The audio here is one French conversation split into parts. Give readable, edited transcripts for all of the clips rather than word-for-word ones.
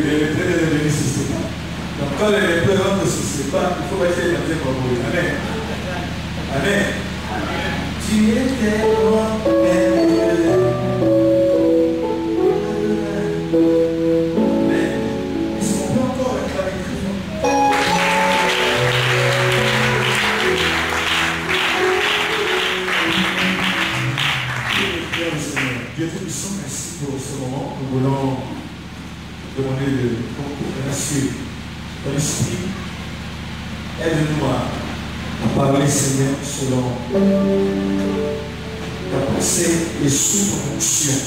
les lépreux ne deviennent se séparent. Donc quand les lépreux rentrent se séparent, il faut essayer de faire pour vous. Amen. Amen. Tu étais loin, est-ce qu'on peut encore réclamer Christ? Dieu Tout-Puissant, merci pour ce moment. Nous voulons demander le concours de Monsieur dans l'esprit. Aide-nous à parler, Seigneur, selon ta pensée et sous ton onction.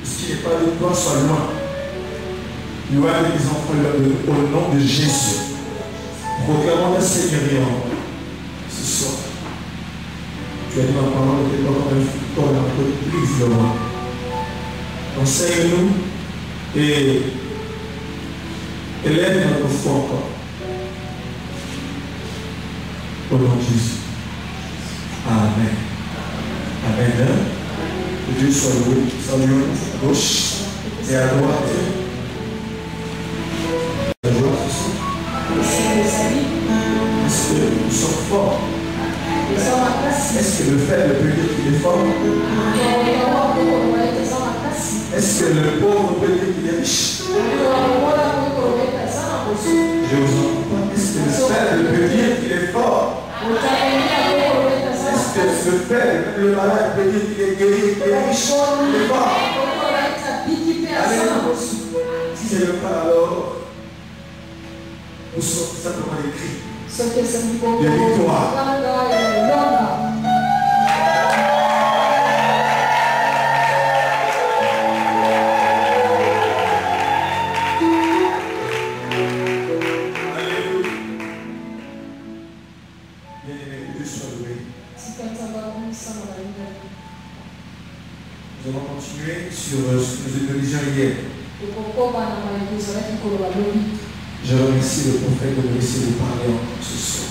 Ce qui n'est pas de toi soit loin. Loin des enfants au nom de Jésus. Proclamons la Seigneurie ce soir. Tu as dit ma parole était pas comme un prise de moi. Enseigne-nous et élève notre foi encore. Au nom de Jésus. Amen. Amen. Que Dieu soit loué. Saluons à gauche et à droite. À droite aussi. Est-ce que nous sommes forts? Est-ce que le faible peut dire qu'il est fort? Est-ce que le pauvre peut dire qu'il est riche? Je vous entends pas. Est-ce que le faible peut dire qu'il est fort? Est-ce que le faible, le malade peut dire qu'il est guéri, qu'il est riche, qu'il est fort? Alléluia. Si c'est le cas, alors nous sommes simplement des cris de victoire. Nous allons continuer sur ce que nous étions hier. Je remercie le prophète de me laisser vous parler ce soir.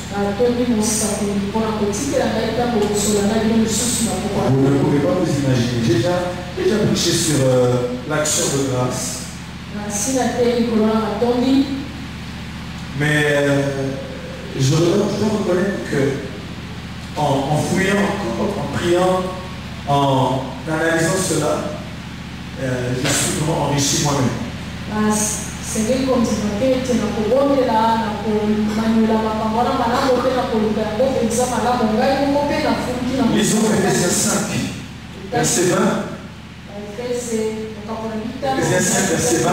Vous ne pouvez pas vous imaginer. J'ai déjà prêché sur l'action de grâce. Mais je dois reconnaître que en fouillant encore, en priant, en analysant cela, je suis vraiment enrichi moi-même. Lisons Ephésiens 5, verset 20. Ephésiens 5, verset 20.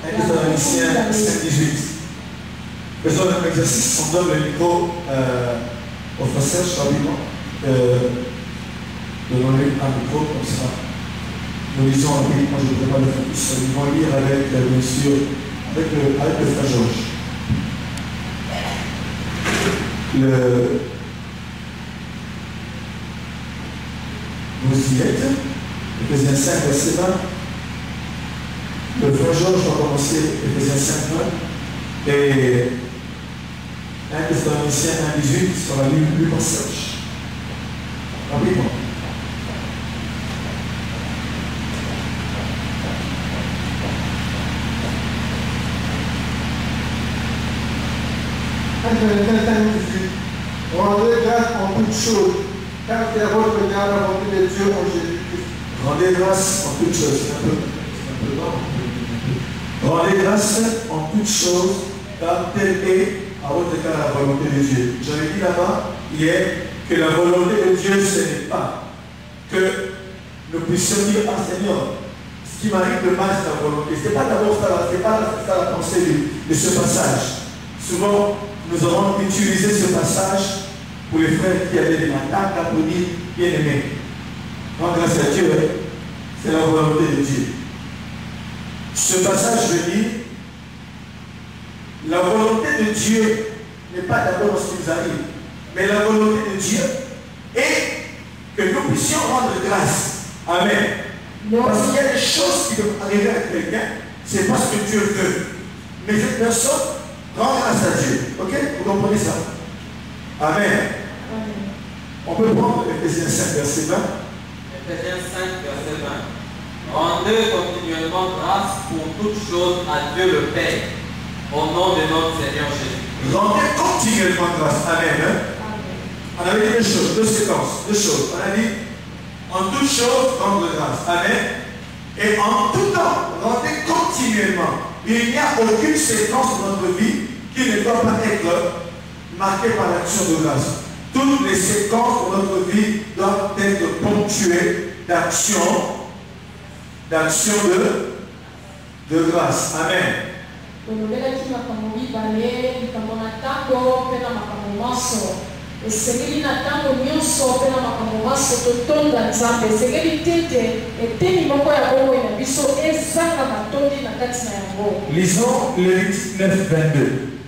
Et Thessaloniciens 5, 18. Faisons un exercice, on donne le micro au frère rapidement. Donnons-lui un micro comme ça. Nous lisons rapidement, je ne voudrais pas le faire tout seul. Nous allons lire avec, bien sûr, avec le frère Georges. Vous y êtes, Ephésiens 5, verset 20. Le frère Georges va commencer Ephésiens 5, 20. Et 1 Thessaloniciens 1, 18 sera lu par Serge. Rapidement. Rendez grâce en toutes choses, car c'est votre grâce à volonté de Dieu en Jésus-Christ. Rendez grâce en toutes choses. Rendez grâce en toutes choses, car telle est à votre égard la volonté de Dieu. J'avais dit là-bas hier que la volonté de Dieu, ce n'est pas que nous puissions dire ah Seigneur, ce qui m'arrive de mal, c'est ta volonté. Ce n'est pas d'abord ça, c'est pas ça la pensée de ce passage. Souvent, nous avons utilisé ce passage pour les frères qui avaient des attaques pour dire bien-aimé. Donc, grâce à Dieu, c'est la volonté de Dieu. Ce passage veut dire la volonté de Dieu n'est pas d'abord ce qui nous arrive, mais la volonté de Dieu est que nous puissions rendre grâce. Amen. Parce qu'il y a des choses qui peuvent arriver à quelqu'un, c'est parce que Dieu veut. Mais cette personne rend grâce à Dieu. Ok? Vous comprenez ça? Amen. On peut prendre Ephésiens 5, verset 20. Ephésiens 5, verset 20. Rendez continuellement grâce pour toutes choses à Dieu le Père, au nom de notre Seigneur Jésus. Rendez continuellement grâce. Amen. On avait dit deux choses, deux séquences, deux choses. On a dit en toutes choses, rendre grâce. Amen. Et en tout temps, rendez continuellement. Il n'y a aucune séquence de notre vie qui ne doit pas être marquée par l'action de grâce. Toutes les séquences de notre vie doivent être ponctuées d'action de grâce. Amen. Lisons Lévitique 9, 22.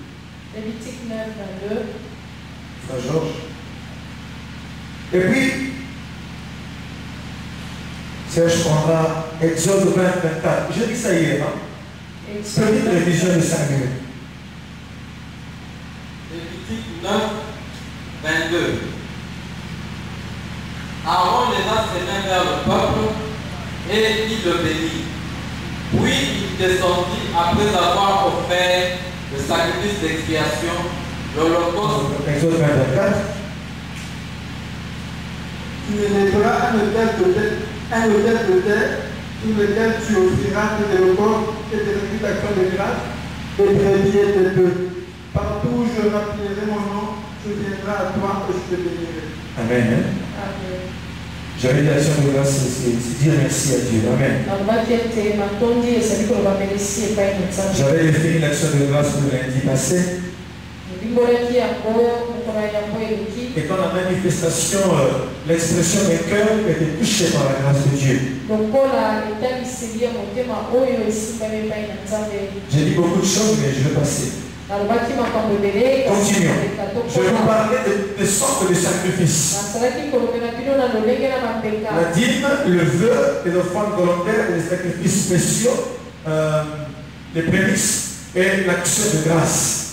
Lévitique 9, 22. Frère Georges. Et puis, Serge prendra Exode 20, 24. Je dis ça hier, hein? Petite révision de 5 minutes. Lévitique 9, 22. Aaron leva ses mains vers le peuple et il le bénit. Puis il descendit après avoir offert le sacrifice d'expiation, l'holocauste. Exode 20, 24. Tu élèveras un autel de terre sur lequel tu offriras tes holocaustes et tes récitations de grâce, des brebis et des bœufs. Partout où je rappellerai mon nom, je viendrai à toi et je te bénirai. Amen. Amen. J'avais dit l'action de grâce, c'est dire merci à Dieu. Amen. J'avais défini l'action de grâce le lundi passé. Et dans la manifestation, l'expression des cœurs était touchée par la grâce de Dieu. J'ai dit beaucoup de choses, mais je vais passer. Continuons. Je vais vous parler de sortes de sacrifices. La dîme, le vœu, les offrandes volontaires, les sacrifices spéciaux, les prémices et l'action de grâce.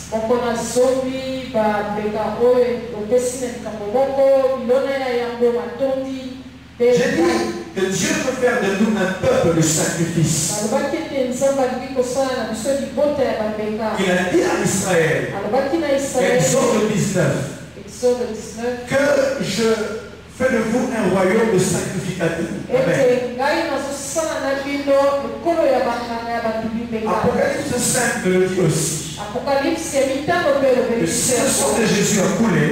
J'ai dit que Dieu veut faire de nous un peuple de sacrifice. Il a dit à Israël, Exode 19, que je fais de vous un royaume de sacrificateurs. Amen. Apocalypse 5 le dit aussi. Le sang de Jésus a coulé.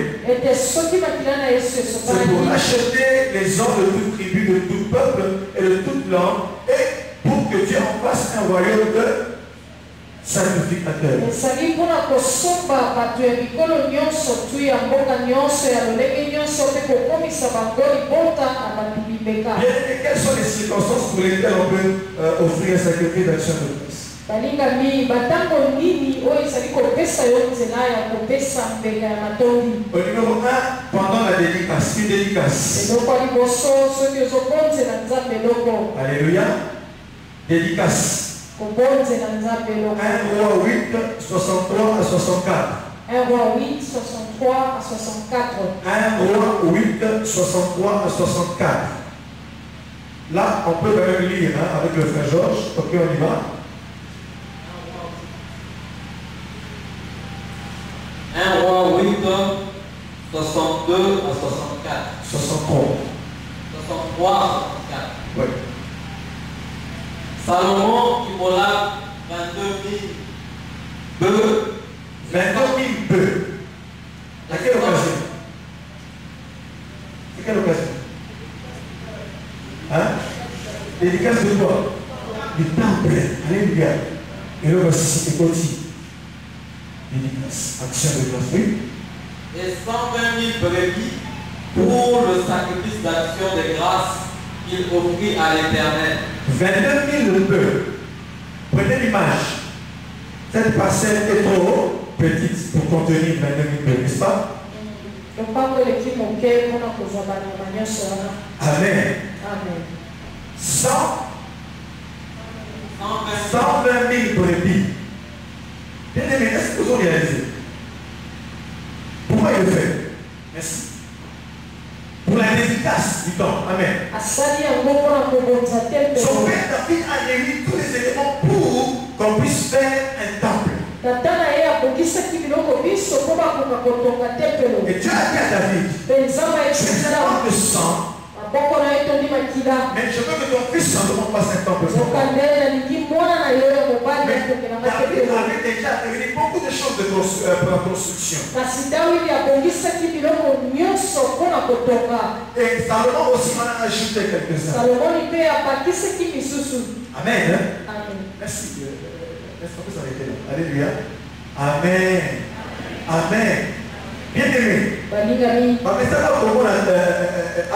C'est pour acheter les hommes de toute tribu, de tout peuple et de toute langue, et pour que Dieu en fasse un royaume de sacrificateurs. Quelles sont les circonstances pour lesquelles on peut offrir un sacrifice d'action de grâce? Au numéro 1, pendant la dédicace, une dédicace. Alléluia. Dédicace. 1 Roi 8, 63 à 64. 1 Roi 8, 63 à 64. 1 Roi 8, 63 à 64. Là, on peut quand même lire avec le frère Georges. Ok, on y va. 1 Roi 8, 62 à 64. 63. 63 à 64. Oui. Salomon immola 22 000 bœufs. 22 000 bœufs. À quelle occasion? À quelle occasion? Hein? Dédicace de quoi? Du temple. Alléluia. Et là, voici c'était continue. Dédicace. Action de grâce. Oui. Et 120 000 brebis pour le sacrifice d'action de grâce qu'il offrit à l'Éternel. 22 000 bœufs. Prenez l'image. Cette parcelle est trop petite pour contenir 22 000 bœufs, n'est-ce pas? Amen. Amen. 120 000 brebis. Bien aimé, est-ce que vous avez réalisé? Pourquoi il le fait? Merci. Pour la dédicace du temps. Amen. 120 Son père David a réuni tous les éléments pour qu'on puisse faire un temple. Et Dieu a dit à David, je demande le sang, mais je veux que ton fils ne demande pas un temple. David avait déjà réuni beaucoup de choses pour la construction. Et Salomon aussi en a ajouté quelques-uns. Amen. Merci. Laisse-moi s'arrêter là. Alléluia. Amen. Amen. Bien aimé. Mais ça va comme on a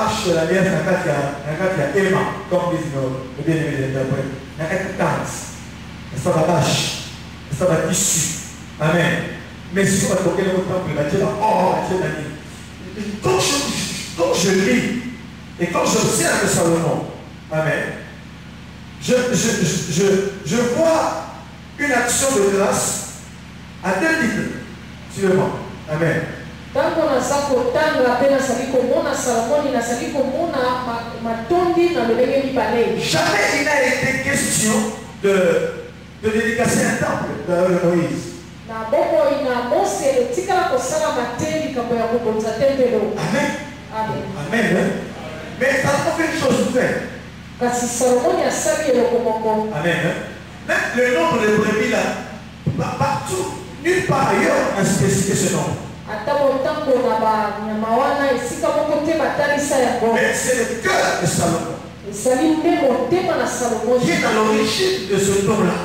arche de l'alliance dans Emma, comme disent nos bien-aimés des interprètes. Il y a une danse. Ça va vache. Ça va tissu. Amen. Mais si on va toquer le temple, la Dieu quand je lis et quand j'observe Salomon, amen, je vois une action de grâce à deux titres. Suivez-moi. Amen. Jamais il n'a été question de dédicacer un temple de Moïse. Amen. Amen. Mais Salomon fait une chose nouvelle. Amen. Même le nombre de brebis là, partout, nulle part ailleurs, a spécifié ce nombre. Mais c'est le cœur de Salomon qui est à l'origine de ce nom-là.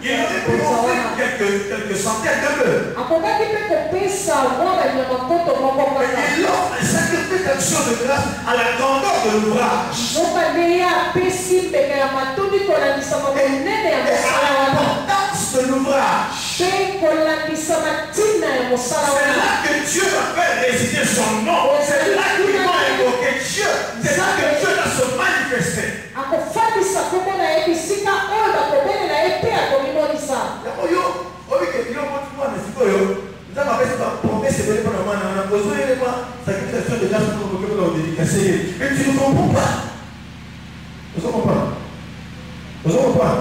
Il aurait pu offrir quelques centaines de bœufs. Mais il offre un sacrifice d'action de grâce à la grandeur de l'ouvrage. Et à l'importance de l'ouvrage. C'est là que Dieu va faire résider son nom. C'est là qu'il va évoquer Dieu. C'est là que Dieu va se manifester. Mais tu ne comprends pas. Vous ne comprenez pas. Vous ne comprenez pas.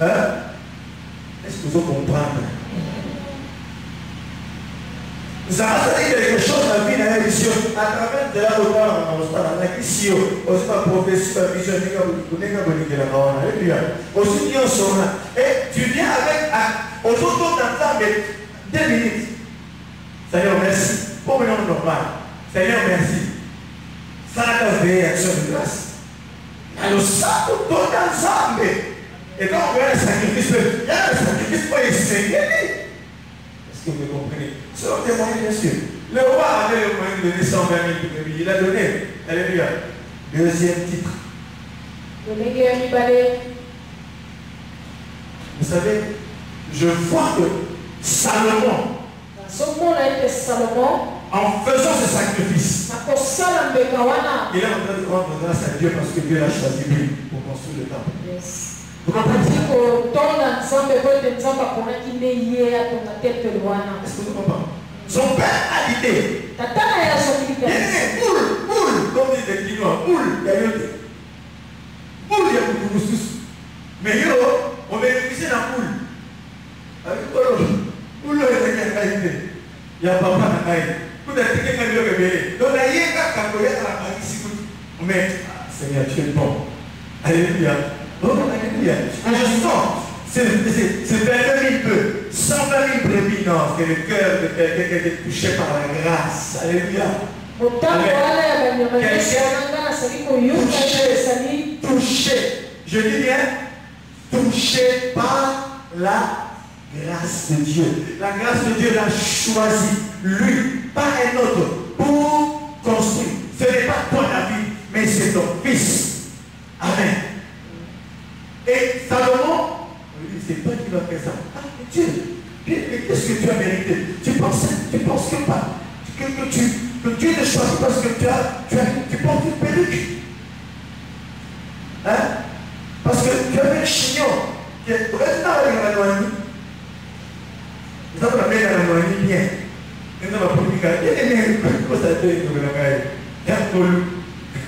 Hein? Est-ce que vous comprenez? Nous avons dit quelque chose dans la vie de l'émission à travers de la loi dans la question aussi ma prophétie, ma vision, aussi bien son et tu viens avec autour d'entendre 2 minutes. Seigneur, merci. Pour le nom normal. Seigneur, merci. Ça n'a pas de réaction de grâce. Alors ça, tout ensemble. Et donc, on voit le sacrifice. Il y a un sacrifice pour essayer. Est-ce que vous comprenez? C'est un témoin, bien sûr. Le roi avait le moyen de donner 120 000 brebis. Il a donné. Alléluia. Deuxième titre. Vous savez, je vois que Salomon, en faisant ce sacrifice, il est en train de rendre grâce à Dieu parce que Dieu l'a choisi lui pour construire le temple. Vous comprenez? Est-ce que vous comprenez? Son père a l'idée. Il y a une boule, comme dit les Quinois, boule, il y a une boule, il y a beaucoup de ressources. Mais on va utiliser la boule. Avec quoi boule, il y a papa dans la main. Tout est quelqu'un qui est révélé. Donc, il y a un peu de mais Seigneur, tu es bon. Alléluia. Oh, alléluia. Je sens, c'est 22 000 bœufs, 120 000 brebis. Non, c'est le cœur de quelqu'un qui est touché par la grâce. Alléluia. Touché. Je dis bien, touché par la grâce de Dieu. La grâce de Dieu l'a choisi, lui, pas un autre, pour construire. Ce n'est pas toi, David, mais c'est ton fils. Amen. Et Salomon, c'est toi qui vas faire ça. Ah, Dieu, qu'est-ce que tu as mérité? Tu penses que Dieu te choisit parce que tu portes une perruque. Hein? Parce que tu avais un chignon qui est resté avec la noyée. Nous avons la main dans la noyée bien. Nous avons la politique. Il y a des mains qui sont à terre. Il y a un colou.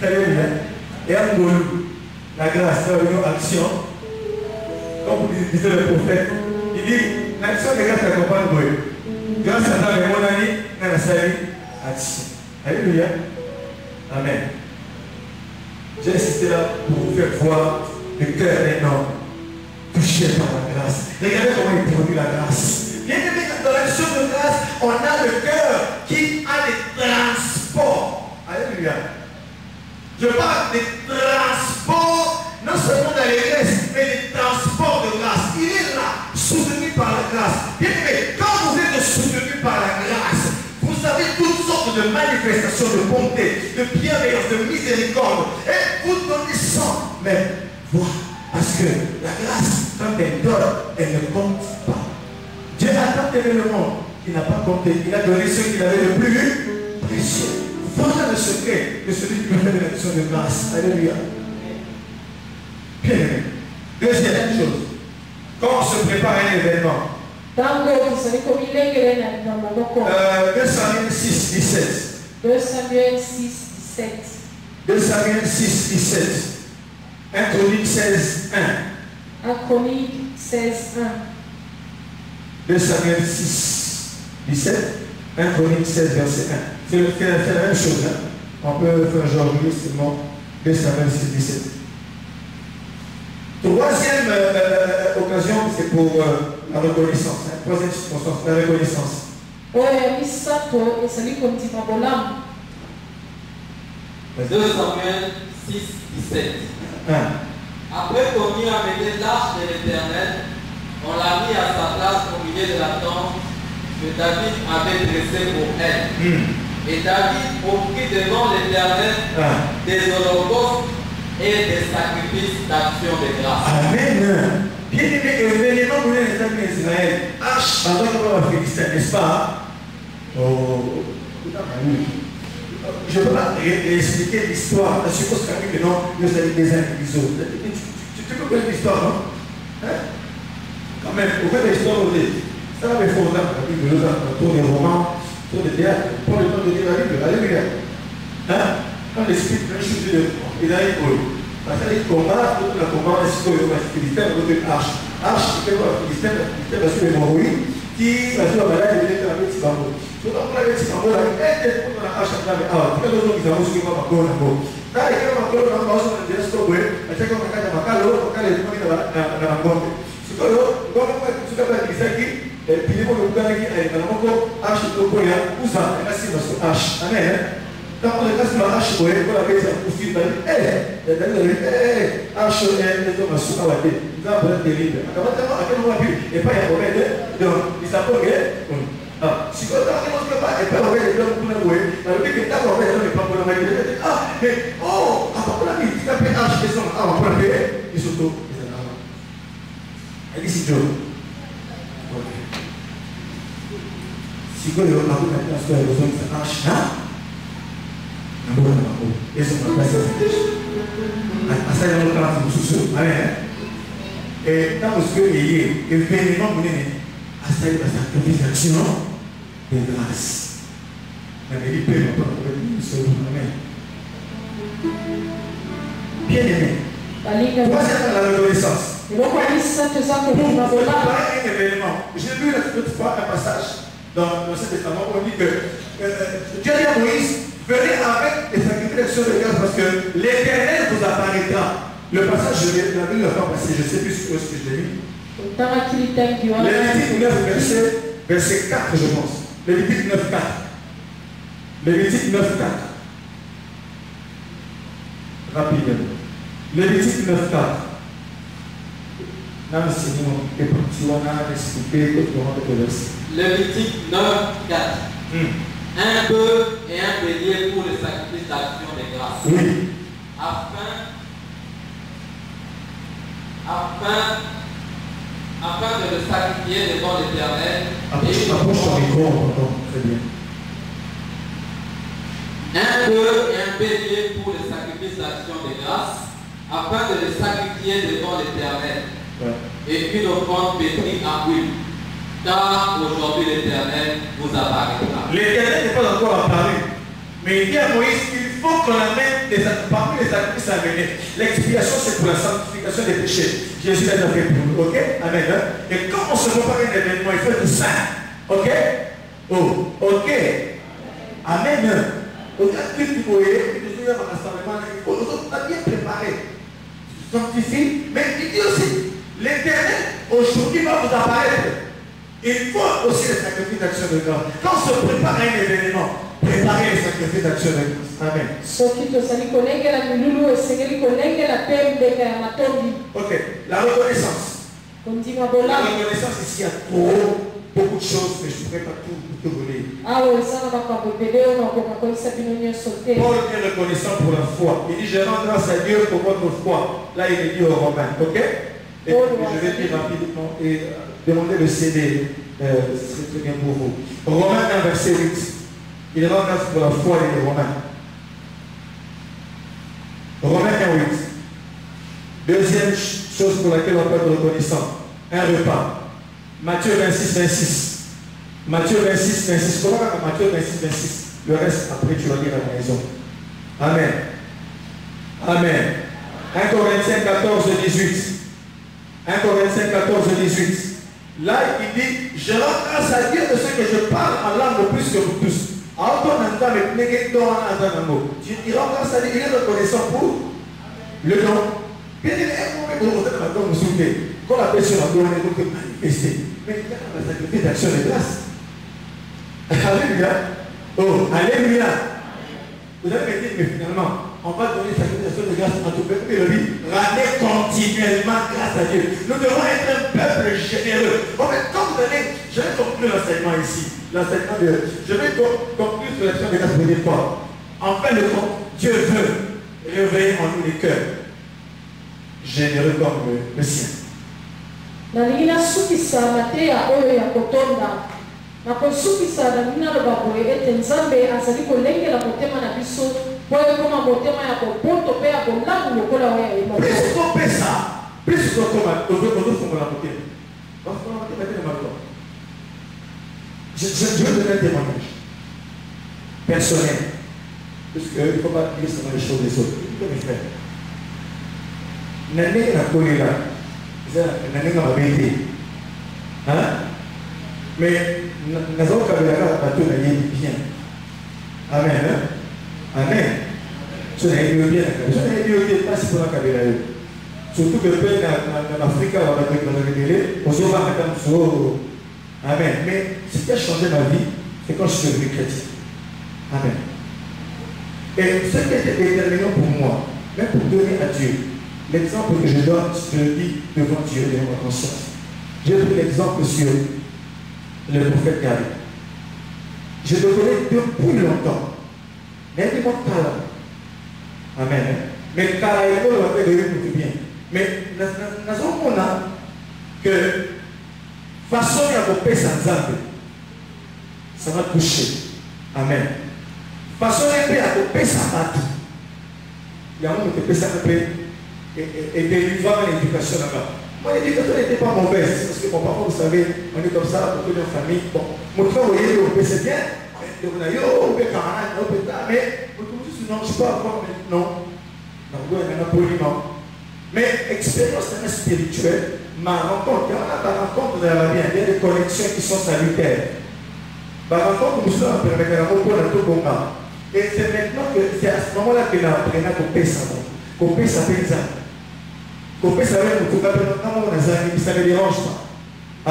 Alléluia. Et un goulou. La grâce, c'est une action. Comme vous disait le prophète, il dit l'action de grâce accompagne Dieu. Grâce à ta mon ami, dans la salle, action. Alléluia. Amen. J'ai insisté là pour vous faire voir le cœur d'un homme touché par la grâce. Regardez comment il produit la grâce. Bien aimé, dans l'action de grâce, on a le cœur qui a des transports. Alléluia. Je parle des transports, non seulement dans les restes, mais des transports de grâce. Il est là, soutenu par la grâce. Bien aimé, quand vous êtes soutenu par la grâce, vous avez toutes sortes de manifestations de bonté, de bienveillance, de miséricorde. Et vous donnez sans même voir. Parce que la grâce, quand elle donne, elle ne compte pas. Dieu a tant aimé le monde qu'il n'a pas compté. Il a donné ce qu'il avait le plus précieux. Voilà le secret de celui qui fait de l'action de grâce. Alléluia. Bien aimé. Deuxième chose. Quand on se prépare à un événement. 2 Samuel 6, 17. 2 Samuel 6, 17. 2 Samuel 6, 17. 1 Chronique 16, 1. 1 Chronique 16, 1. 2 Samuel 6, 17. 1 Chronique 16, verset 1. C'est la même chose. Hein? On peut faire genre seulement 2 Samuel 6, 17. Troisième occasion, c'est pour la reconnaissance. Hein? Troisième circonstance, la reconnaissance. 2 Samuel 6, 17. Après qu'on eut amené l'arche de l'Éternel, on l'a mis à sa place au milieu de la tente que David avait dressée pour elle. Et David offrit devant l'Éternel des holocaustes et des sacrifices d'action de grâce. Amen. Bien aimé, événement pour les États d'Israël. Pendant qu'on va Philistin, n'est-ce pas? Je ne peux pas expliquer l'histoire. Je suppose que non, nous avons des uns et des autres. Tu peux connaître l'histoire, non? Quand même, au fait de l'histoire, ça va faire autant la Bible, autour des romans, autour des théâtres. Pour le temps de lire la Bible, alléluia. Quand l'esprit de chose, il a une colle. Parce qu'il combat, tout le combat, est-ce que le Philistin va faire arche? Arche, c'est quoi? Le Philistin va sur les Moroïs, qui va sur la balade et va faire un petit bambou. Donc, on a un petit bambou là, et on a un arche à travers. Alors, tout le monde qui va sur le bambou, on a un bambou. Là, il y a un bambou, on a un bambou, on a un bambou, on a un bambou, on a un bambou, on a un bambou. C'est quoi, on a un bambou, puis les mots de Bouddha qui est dans le arche de Koya, où ça, elle a signé sur arche. Amen. Quand on est là sur la arche, on a fait un coup de fil, arche, les hommes sont à la tête. Ils ont besoin de livres. À quel moment, et pas y a problème, donc, ils savent pas, si on a un pas, et pas on va les hommes pour le louer, alors que t'as on va les pas pour la mettre. Ah, mais, oh, pour la vie, tu as fait arche, ils sont, pour la paix, ils sont tous. Elle dit, c'est Joe. Si vous avez un peu de temps, vous avez besoin de faire un chat. Et ça va passer à ça, il y a longtemps que vous souciez. Et quand vous avez événement, vous avez à ça, il va sacrifier l'action de grâce. Mais il peut pas Amen. Bien aimé. Troisième, la reconnaissance. Pour préparer un événement, j'ai lu l'autre fois un passage dans l'Ancien Testament où on dit que Dieu dit à Moïse, venez avec des sacrifices de grâce parce que l'Éternel vous apparaîtra. Le passage, je l'ai vu la fois passée, je ne sais plus où est-ce que je l'ai mis. Lévitique 9, verset 4, je pense. Lévitique 9, 4. Lévitique 9, 4. Rapidement. Lévitique 9, 4. Lévitique 9, 4. Un bœuf et un bélier pour le sacrifice d'action de grâce. Oui. Afin de le sacrifier devant l'Éternel. Approche ton micro, on entend très bien. Un bœuf et un bélier pour le sacrifice d'action de grâce, afin de le sacrifier devant l'Éternel. Ouais. Et une offrande pétrie à huile. Car aujourd'hui l'Éternel vous apparaîtra. L'Éternel n'est pas encore apparu. Mais il dit à Moïse qu'il faut qu'on amène parmi les sacrifices à mener. L'expiation, c'est pour la sanctification des péchés. Jésus l'a fait pour nous. Ok? Amen. Et quand on se prépare un événement, il faut être saint. Ok? Oh, ok. Amen. Regarde que tu voyais, tu as un rassemblement, on a bien préparé. Sanctifie, mais il dit aussi, l'Éternel aujourd'hui va vous apparaître. Il faut aussi les sacrifices d'action de grâce. Quand on se prépare à un événement, préparez les sacrifices d'action de grâce. Amen. Ok, la reconnaissance. La reconnaissance ici, il y a beaucoup de choses, mais je ne pourrais pas tout voler. Paul est reconnaissant pour la foi. Il dit, je rends grâce à Dieu pour votre foi. Là, il est dit aux Romains. Ok? Et je vais dire rapidement et demander le CD. Ce serait très bien pour vous. Romains 1, verset 8. Il rend grâce pour la foi et les Romains. Romains 1, 8. Deuxième chose pour laquelle on peut être reconnaissant. Un repas. Matthieu 26, 26. Matthieu 26, 26. Comment Matthieu 26, 26? Le reste, après, tu vas lire à la maison. Amen. Amen. 1 Corinthiens 14, 18. 1 Corinthiens 14, 18. Là, il dit, je rends grâce à Dieu de ce que je parle en langue plus que vous tous. Tu rends grâce à Dieu, il est reconnaissant pour le don. Bien évidemment, quand la personne a donné, il faut manifester. Mais il y a la sacrifice d'action de grâce. Alléluia. Oh, alléluia. Vous avez dit, mais finalement, on va donner sa sacrifice de grâce à tout le peuple. Rendez continuellement grâce à Dieu. Nous devons être un peuple généreux. En fait, quand vous allez, je vais conclure l'enseignement ici. L'enseignement de. Je vais conclure sur l'action de grâce pour dire quoi. En fin de compte, Dieu veut réveiller en nous les cœurs généreux comme le sien. Nalina sukisa matea oyo ya kotonda na kosukisa na mina lobaboye ete nzambe azali kolengela motema na biso po ekoma motema ya kopoto mpe ya kolamu lokola oyo ya emo. Plus topesa, plus tozofungola motema. Bafungola motema te na malwa. Je veux donner un témoignage personnel. Parce qu'il ne faut pas dire seulement les choses des autres. Écoutez mes frères. Nane na kolela. Nane na mabete. Hein? Mais nous avons qu'à la bateau na yé bien. Amen. Amen. Ce n'est pas bien. Ce n'est pas si pour la cabela. Surtout que le pays en Afrique, on va révéler, on se va mettre en Amen. Mais ce qui a changé ma vie, c'est quand je suis devenu chrétien. Amen. Et ce qui était déterminant pour moi, même pour donner à Dieu, l'exemple que je donne, je le dis devant Dieu, devant ma conscience. J'ai pris l'exemple sur le prophète David. Je le connais depuis longtemps. Mais il montre pas là. Amen. Mais car il va faire de tout bien. Mais nous avons que façon à couper sans âme, ça va toucher. Amen. Façon à couper sans battre. Il y a un qui peut s'appeler et délivrer l'éducation là-bas. Mon éducation n'était pas mauvaise, parce que mon papa, vous savez, on est comme ça, beaucoup de famille. Bon, mon frère, vous voyez, c'est bien. Mais non, je ne suis pas encore maintenant. Mais expérience spirituelle, ma rencontre, il y a des rencontres de la vie, il y a des connexions qui sont salutaires. Ma rencontre, nous sommes permettre à mon et c'est maintenant que c'est à ce moment-là que nous apprenons à couper ça. Couper ça fait ça. Couper ça fait tout ça ne dérange pas.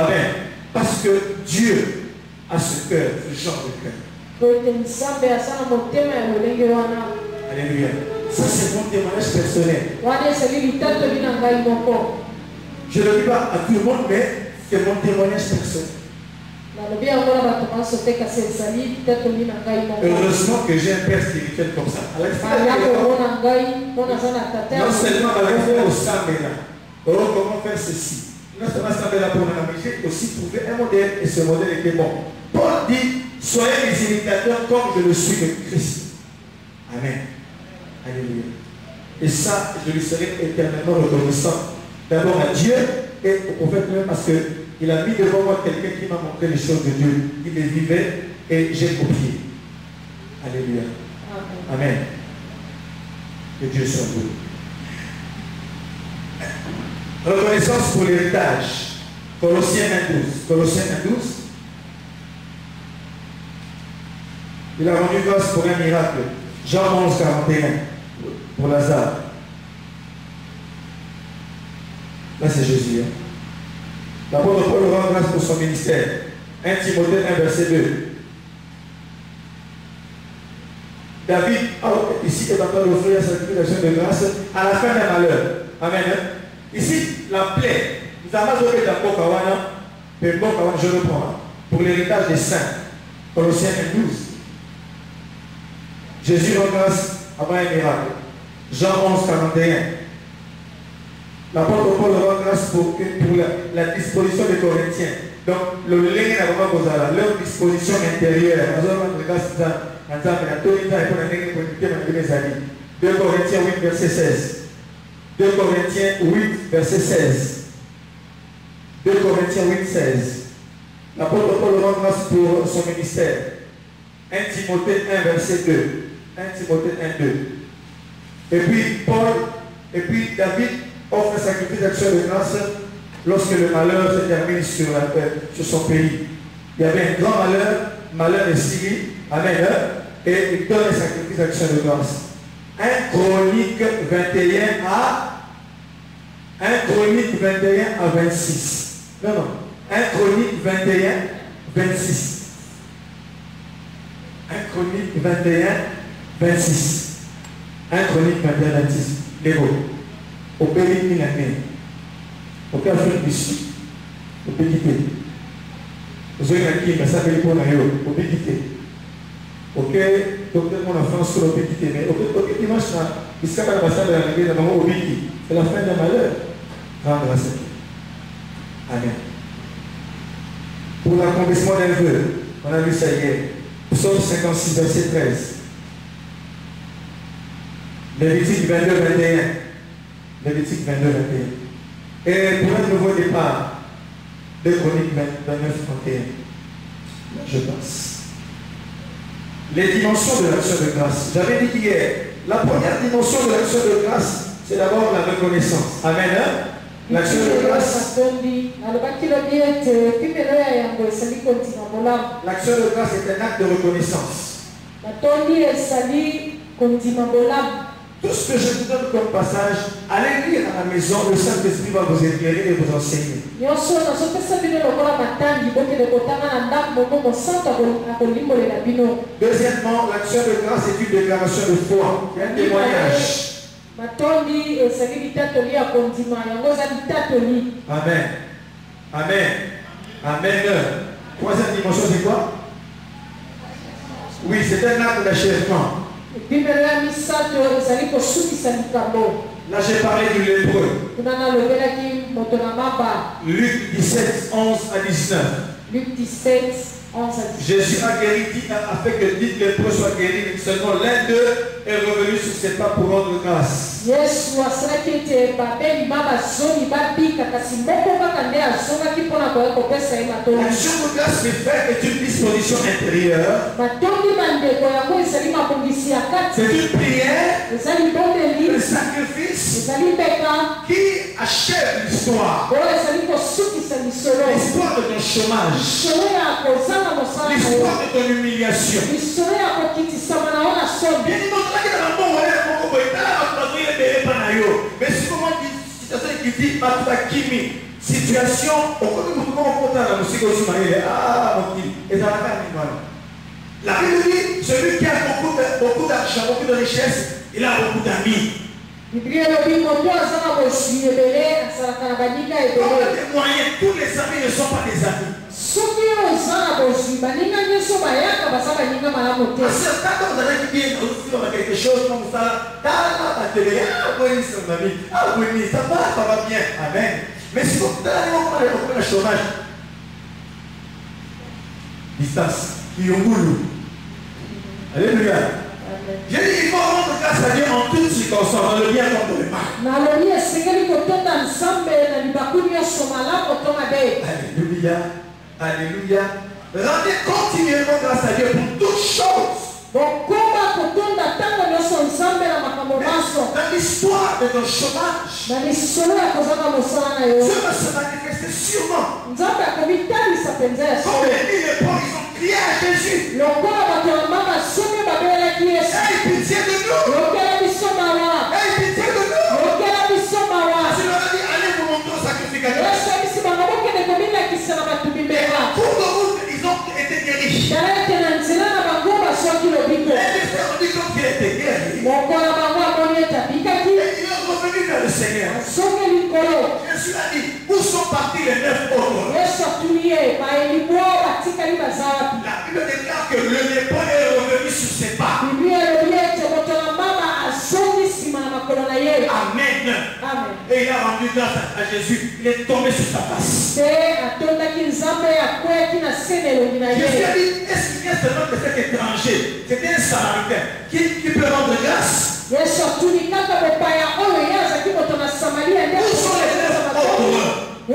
Amen. Parce que Dieu a ce cœur, ce genre de cœur. Alléluia. Ça c'est mon témoignage personnel. Je ne le dis pas à tout le monde, mais c'est mon témoignage personnel. Heureusement que j'ai un père spirituel comme ça. Non seulement avec au Samela, comment faire ceci. Non seulement Samela pour la musique, aussi trouver un modèle et ce modèle était bon. Paul dit, soyez mes imitateurs comme je le suis de Christ. Amen. Alléluia. Et ça, je lui serai éternellement reconnaissant. D'abord à Dieu et au prophète même parce qu'il a mis devant moi quelqu'un qui m'a montré les choses de Dieu. Il les vivait et j'ai copié. Alléluia. Amen. Que Dieu soit loué. Reconnaissance pour l'héritage. Colossiens 1,12. Colossiens 1,12. Il a rendu grâce pour un miracle. Jean 11, 41. Pour Lazare. Là, c'est Jésus. Hein? L'apôtre Paul rend grâce pour son ministère. 1 Timothée 1, verset 2. David, ici, est en train d'offrir sa sacrification de grâce à la fin d'un malheur. Amen. Ici, la plaie. Nous avons joué dans Bokawana, je reprends, pour l'héritage des saints. Colossiens 1, 12. Jésus rend grâce avant un miracle. Jean 11, 41. L'apôtre Paul rend grâce pour la disposition des Corinthiens. Donc, le lien n'a pas besoin de leur disposition intérieure. Nous avons grâce à 2 Corinthiens 8, verset 16. 2 Corinthiens 8, verset 16. 2 Corinthiens 8, 16. L'apôtre Paul rend grâce pour son ministère. 1 Timothée 1, verset 2. 1 Timothée 1, 2. Et puis David offre un sacrifice d'action de grâce lorsque le malheur se termine sur son pays. Il y avait un grand malheur de Syrie, amen, et il donne un sacrifice d'action de grâce. 1 Chronique 21 à 26. Non. 1 Chronique 21, 26. 1 Chronique 21, 26. 1 Chronique 21, 26. Les mots. Au pays de l'année. Au cas où ici. Au pays de vous avez un qui m'a salué pour la au pays de ok, docteur, mon enfant sur le pays de mais ok, dimanche, il s'est pas passé de la rigueur de maman au pays. C'est la fin d'un malheur. Rendre grâce à Dieu. Amen. Pour l'accomplissement d'un vœu, on a vu ça hier. Psaume 56, verset 13. Lévitique 22, 21. Lévitique 22, 21. Et pour un nouveau départ, 2 Chroniques 29, 31. Là, je passe. Les dimensions de l'action de grâce. J'avais dit hier, la première dimension de l'action de grâce, c'est d'abord la reconnaissance. Amen. Hein? L'action de grâce. L'action de grâce est un acte de reconnaissance. Tout ce que je vous donne comme passage, allez lire à la maison, le Saint-Esprit va vous éclairer et vous enseigner. Deuxièmement, l'action de grâce est une déclaration de foi. Il y a un témoignage. Amen. Amen. Amen. Troisième dimension, c'est quoi? Oui, c'est un acte d'achèvement. Là, j'ai parlé du lépreux. Luc 17, 11 à 19. Luc 17, 11 à 19. Jésus a guéri, a fait que 10 lépreux soient guéris. Seulement l'un d'eux est revenu sur ses pas pour rendre grâce. L'action de grâce est une disposition intérieure. C'est une prière, un sacrifice qui achève l'histoire. L'histoire de ton chômage. L'histoire de ton humiliation. Mais si comment dit situation, la Bible dit, celui qui a beaucoup d'argent, beaucoup de richesse, il a beaucoup d'amis. Comme des moyens, tous les amis ne sont pas des amis. À certains temps, vous avez dit quelque chose comme ça, ça va bien. Amen. Mais si vous avez le chômage, distance, alléluia. J'ai dit qu'il faut rendre grâce à Dieu en toutes circonstances, dans le bien comme dans le mal. Alléluia. Alléluia. Rendez continuellement grâce à Dieu pour toutes choses. Dans l'histoire de ton chômage, Dieu va se manifester sûrement. Comme les mille pauvres, ils ont crié à Jésus. Aie pitié de nous. Aie pitié de nous. Tu leur as dit, allez vous montrer au sacrificateur. Mais en cours de route, ils ont été guéris. Et les frères ont dit comme qu'il était guéri. Et il est revenu vers le Seigneur. Jésus a dit, où sont partis les 9 autres? La Bible déclare que le lépreux est revenu sur ses pas. Amen. Et il a rendu grâce à Jésus. Il est tombé sur sa face. Jésus a dit, est-ce qu'il y a seulement que cet étranger? C'était un Samaritain qui peut rendre grâce. Où sont les 9 autres? Tu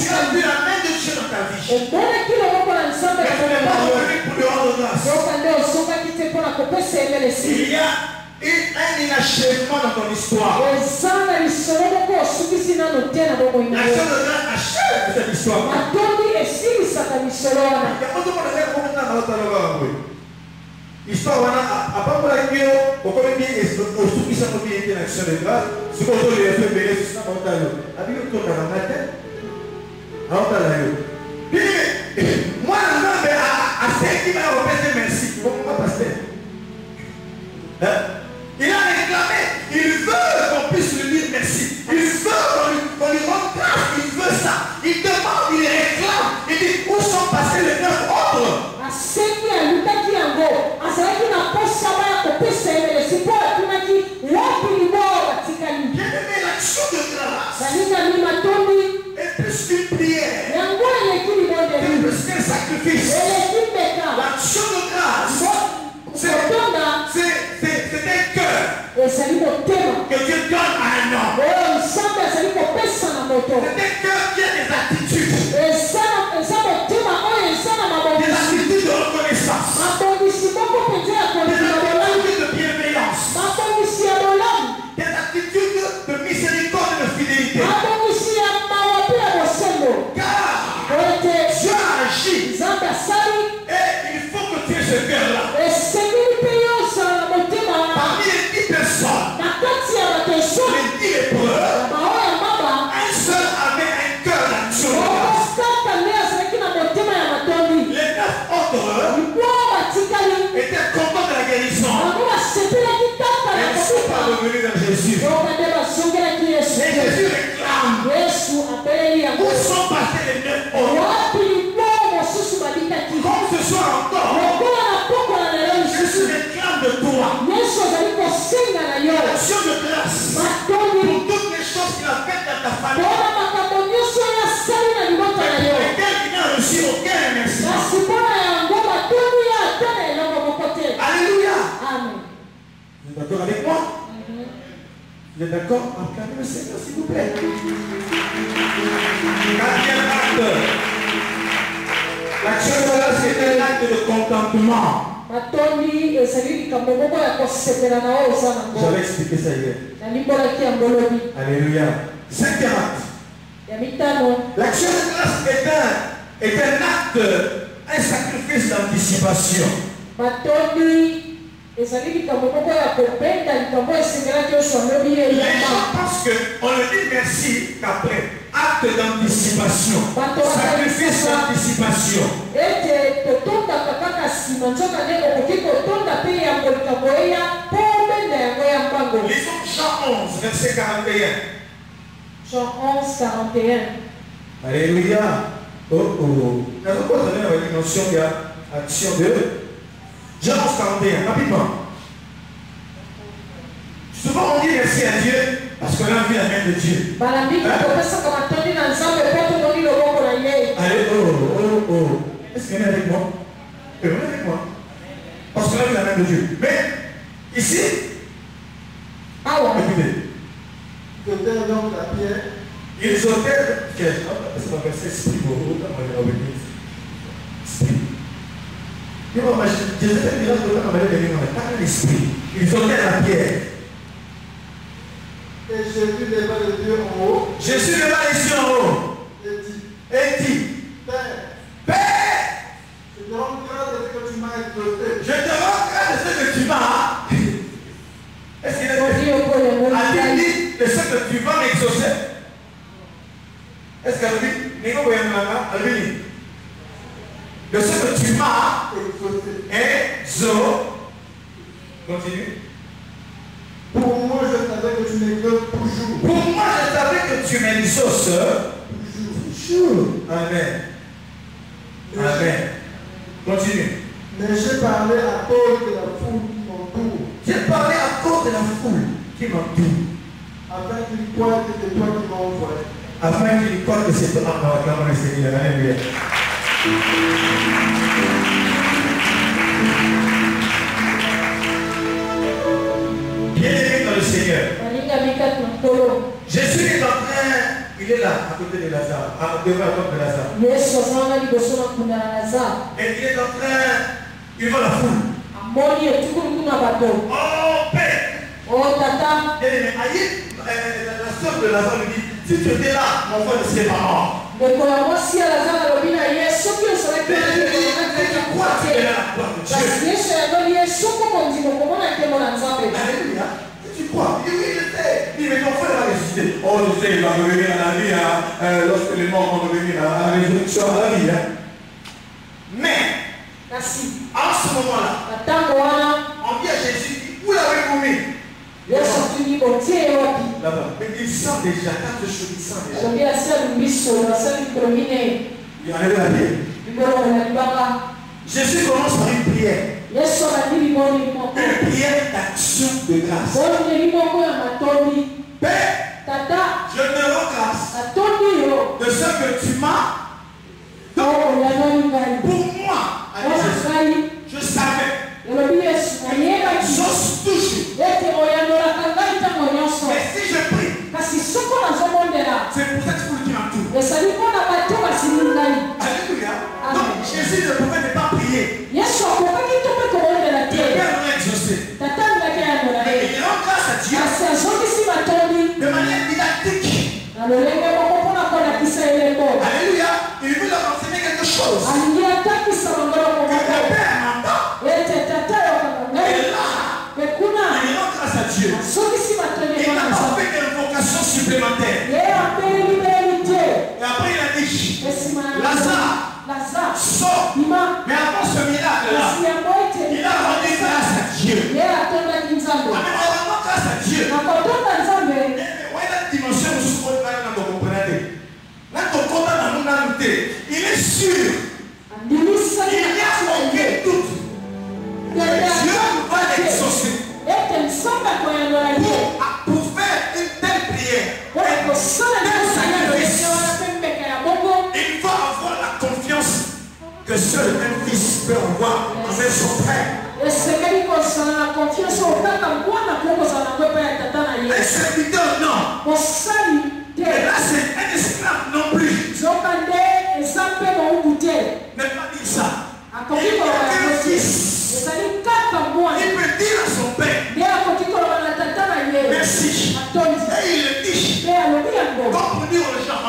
as vu la main de Dieu dans ta vie. Mais tu n'es pas revenu pour lui rendre grâce. Il y a un inachèvement dans ton histoire. L'action de grâce achève cette histoire. Histoire wana apambola kio okomi bien osukisa mo bien bien action de grâce sikoto le fait belé sina motalo abiko tonda na ngate aotala yo bien moi na be a ceux qui m'a repêché merci pourquoi pasteur il a réclamé, il veut qu'on puisse lui dire merci, il veut qu'on lui rende grâce, il veut ça, il demande, il réclame, il dit où sont passés les 9 autres? Bien-aimé, l'action de grâce est plus qu'une prière, c'est plus qu'un sacrifice. L'action de grâce, c'est un cœur que Dieu donne à un homme. C'est un cœur qui a des attitudes. Des attitudes de reconnaissance. Des attitudes de bienveillance. Des attitudes de miséricorde et de fidélité. Car Dieu a agi. Et il faut que tu aies ce cœur-là. Parmi les 10 personnes, les 10 lépreux, un seul avait un cœur d'action de grâce. Les 9 autres étaient contents de la guérison. Ils ne sont pas revenus vers Jésus. Et Jésus réclame. Où sont passés les 9 autres? Comme ce soir encore, Jésus réclame de toi l'action de grâce pour toutes les choses qu'il a faites dans ta famille. Lesquelles il n'a reçu aucun remerciement. Alléluia. Vous êtes d'accord avec moi? Vous êtes d'accord? Acclamez le Seigneur s'il vous plaît. Quatrième acte. L'action de grâce est un acte de contentement. J'avais expliqué ça hier. Alléluia. Cinquième acte. L'action de grâce est un acte, un sacrifice d'anticipation. Les gens pensent qu'on ne dit merci qu'après. Acte d'anticipation. Sacrifice d'anticipation. Lisons Jean 11, verset 41. Jean 11, 41. Alléluia. Oh. Nous avons donné la dimension de l'action de Jean 11, 41. Rapidement. Souvent on dit merci à Dieu parce qu'on a vu la main de Dieu. Allez, oh. Est-ce qu'il est avec moi? Venez avec moi. Parce qu'on a vu la main de Dieu. Mais ici, écoutez. Ils ôtèrent c'est pas verset esprit. Ils ont la pierre. Et Jésus leva les yeux en haut. Jésus leva les yeux en haut. Et dit, Père, je te rends grâce de ce que tu m'as exaucé. Je te rends grâce de ce que tu m'as. Est-ce qu'il a dit de ce que tu vas m'exaucer? Est-ce qu'elle dit, de ce que tu m'as exaucé. Continue. Pour moi, je savais que tu m'exauces toujours. Pour moi, je savais que tu m'exauces toujours. Amen. Amen. Continue. Mais j'ai parlé à cause de la foule qui m'entoure. J'ai parlé à cause de la foule qui m'entoure. Afin qu'ils croient que c'est toi qui m'as envoyé. Afin qu'ils croient que c'est toi qui m'as envoyé. Alléluia. Bien-aimé dans le Seigneur. Jésus est en train, il est là, à côté de Lazare, devant la porte de Lazare. Et il est en train, il voit la foule. Oh Père! Oh tata! Bien-aimé, la soeur de Lazare lui dit, si tu étais là, mon frère ne serait pas mort. Mais quand moi si à Lazare le bina y est, ce qui serait que tu crois que tu es là, la gloire de Dieu. Alléluia. Tu crois? Oui, je sais. Il dit, mais ton frère va ressusciter. Oh, je sais, il va revenir à la vie, lorsque les morts vont revenir à la résurrection, à la vie. Mais, à ce moment-là, on dit à Jésus, où l'avez-vous mis? Là-bas. Mais il sent déjà, quand je suis, il sent déjà. Il arrive à dire. Jésus commence par une prière. Une prière d'action de grâce. Père, je te rends grâce de ce que tu m'as donné. Pour moi, je savais. J'ose toujours. Mais si je prie, c'est pour cette foule qui m'entoure. Alléluia. Donc Jésus ne pouvait pas prier. Le Père l'a exaucé. Mais il rend grâce à Dieu de manière didactique. Alléluia. Il veut leur enseigner quelque chose. Que le Père m'entend. Et là, il rend grâce à Dieu. Il n'a pas fait d'invocation supplémentaire. Et après il a dit, Lazare, sort. Mais avant ce miracle-là, il a rendu grâce à Dieu. En rendant grâce à Dieu. Il est sûr. Il n'y a aucun doute que Dieu va l'exaucer. Pour faire une telle prière, il faut avoir la confiance que seul un fils peut avoir envers son père. Un serviteur, non. Et là, c'est un esclave non plus. Ne pas dire ça. Il peut un fils. Il peut dire à son père, merci. Et il le dit. Comme pour dire aux gens,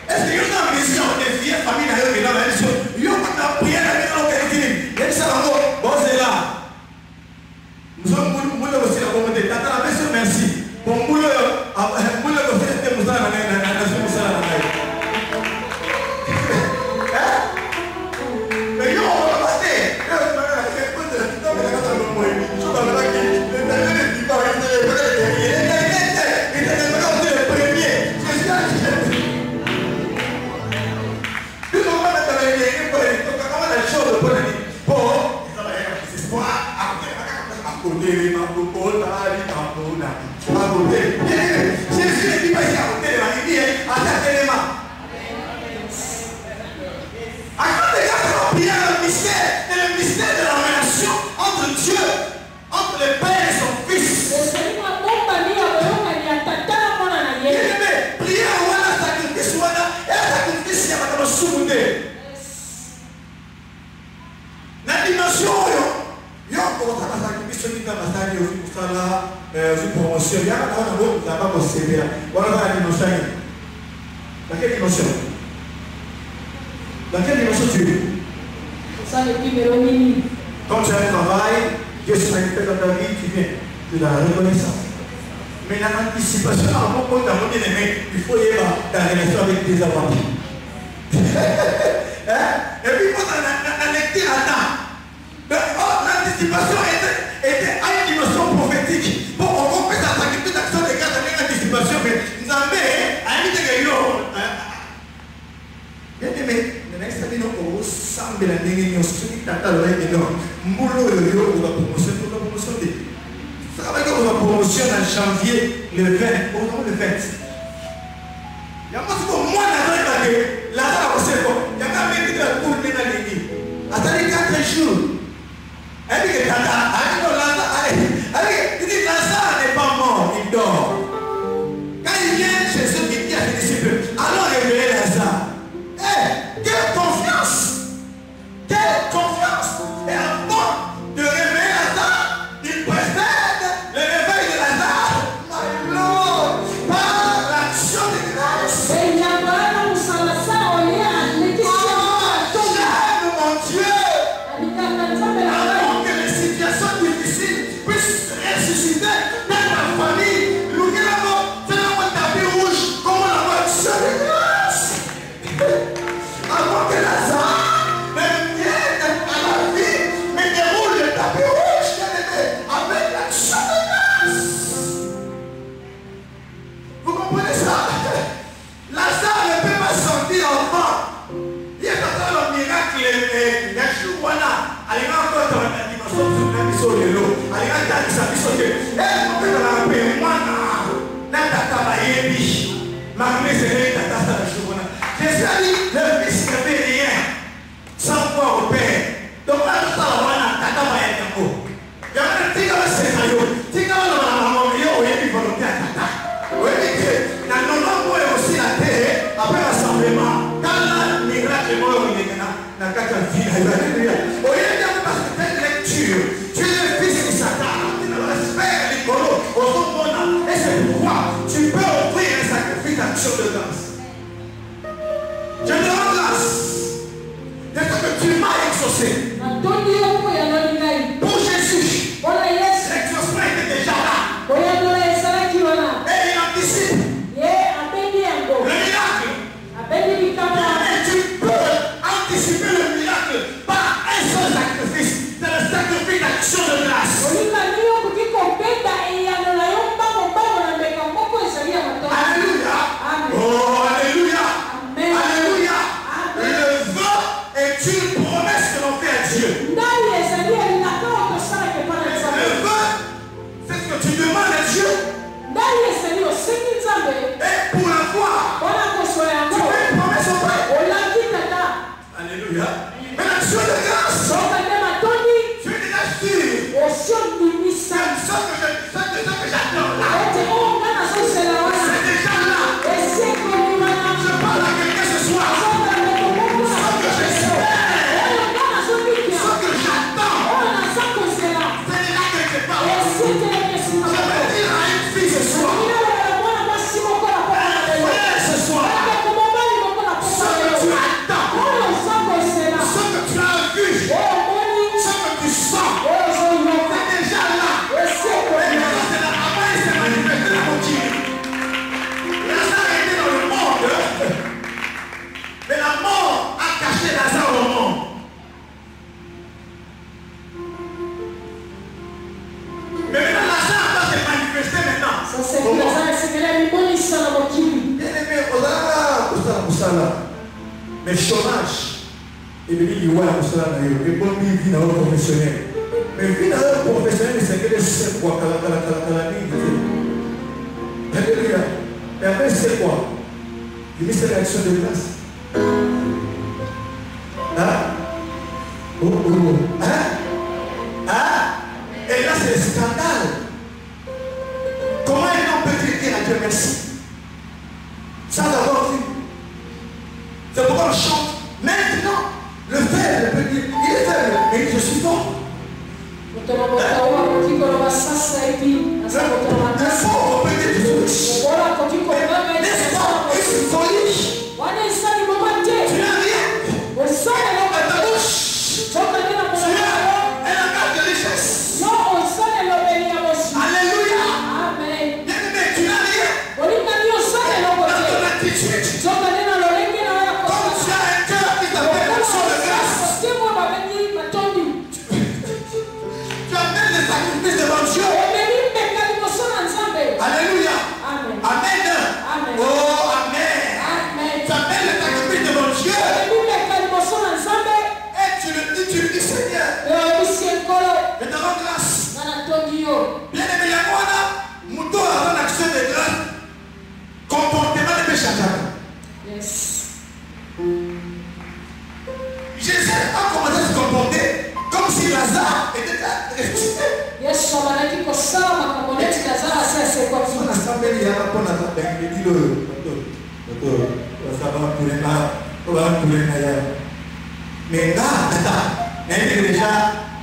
est-ce que vous avez vision des vieilles familles qui ont la mission? Ils ont prié la maison de quelqu'un. Et ça va, bon, c'est là. Nous sommes aussi la communauté. Tata, merci. Pour nous, nous Jésus dit pas ici à côté de la rivière, attaquez les mains. À quand les gars qui ont le mystère, et le mystère de la relation entre Dieu, entre le Père et son Fils. Priez, voilà sacrifice Fala, une promotion. Il y a un autre qui n'a pas possédé. Voilà la dimension. Dans quelle dimension? Dans quelle dimension tu es? Ça le numéro mini. Quand tu as un travail, qu'est-ce que tu fais dans ta vie? Tu viens de la reconnaissance. Mais l'anticipation, avant qu'on t'a monté les mains, il faut y avoir ta relation avec tes aventures. Et puis quand on a lecture à temps, l'anticipation était à une dimension prophétique. Bon, on peut s'attaquer toute action de grâce avec l'anticipation, mais nous avons mis des réunions. Bien aimé, le next time, on va s'embêter la dernière nuit, on se dit que t'as l'oreille énorme. Moulot le rio pour la promotion, ça va dire qu'on va promotion en janvier le 20, au le 20. Il y a pas de moi là-dedans, là c'est bon. Il y a quand même de pour les nalini. Attendez 4 jours. Elle dit que il dit Lazare n'est pas mort, il dort. Quand il vient chez ceux qui disent à ses disciples, allons réveiller Lazare. Quelle confiance! Quelle confiance! Et avant de réveiller Lazare, il précède le réveil de Lazare. My Lord, par l'action de grâce. Mon Dieu! Avant que les situations difficiles puissent ressusciter dans la famille, nous avons un tapis rouge comme la action de grâce. Avant que Lazare me vienne à la vie, me déroule le tapis rouge, avec l'action de grâce. Vous comprenez ça? Lazare ne peut pas sortir enfant. Il est en train de miracle. Il y a un jour, voilà. Allez, encore dans la dimension de la mission de l'eau. Allez, dans sa mission de l'eau. On peut la paix. Moi, n'a pas de ma mère, c'est la tata de jour. Jésus a dit, le fils ne fait rien sans voir au Père. Donc là, tout ça, on a tata va être en haut. Il y a un petit gars, c'est ça, petit gars, on a maman, il y a une volonté à tata. Oui, mais dans nos nombres aussi la terre, après l'assemblement, quand la miracle est mort, il est dans 4 filles. Alléluia. Au lieu de parce que cette lecture, tu es le fils de Satan, tu ne respectes les colos, au fond de mon âme. Et c'est pourquoi tu peux offrir un sacrifice d'action de grâce. Je te rends grâce de ce que tu m'as exaucé. Pour Jésus, l'exaucement était déjà là. Et il anticipe le miracle. Mais tu peux anticiper le miracle par un seul sacrifice. C'est le sacrifice d'action de grâce. Alléluia. Oh, alléluia. Alléluia. Le vœu est une promesse que l'on fait à Dieu. Le vœu, c'est ce que tu demandes à Dieu. Et pour la foi, tu fais une promesse au Père. Alléluia. Mais l'action de grâce, tu es déjà sûr. C'est ce que j'attends là. C'est déjà là. Je parle à quelqu'un ce soir. Ce que j'espère, ce que j'attends, c'est déjà quelque part. Je vais dire à une fille ce soir, un frère ce soir, ce que tu attends, ce que tu as vu, ce que tu sens, c'est déjà là. Mais maintenant c'est là, avant il s'est manifesté la moitié. Lazare était dans le monde, mais la mort a caché Lazare au monde. Mais maintenant Lazare doit se manifester maintenant. Comment? Bien aimé, mais chômage, et bien il y a et bon vie dans le professionnel. Mais vie dans le professionnel, c'est que les 7 quoi, alléluia. Et après, c'est quoi? Il dit c'est l'action de grâce. Hein? Oh, oh, oh. Hein? Hein? Et là, c'est le scandale. Comment on peut dire à Dieu merci? Sans avoir vu. C'est pourquoi on chante. Maintenant, le faible peut dire, il est faible, mais je suis fort. Hein? il y a pas qu'on a pas dit le ça va pour les là, mais là, attends, déjà,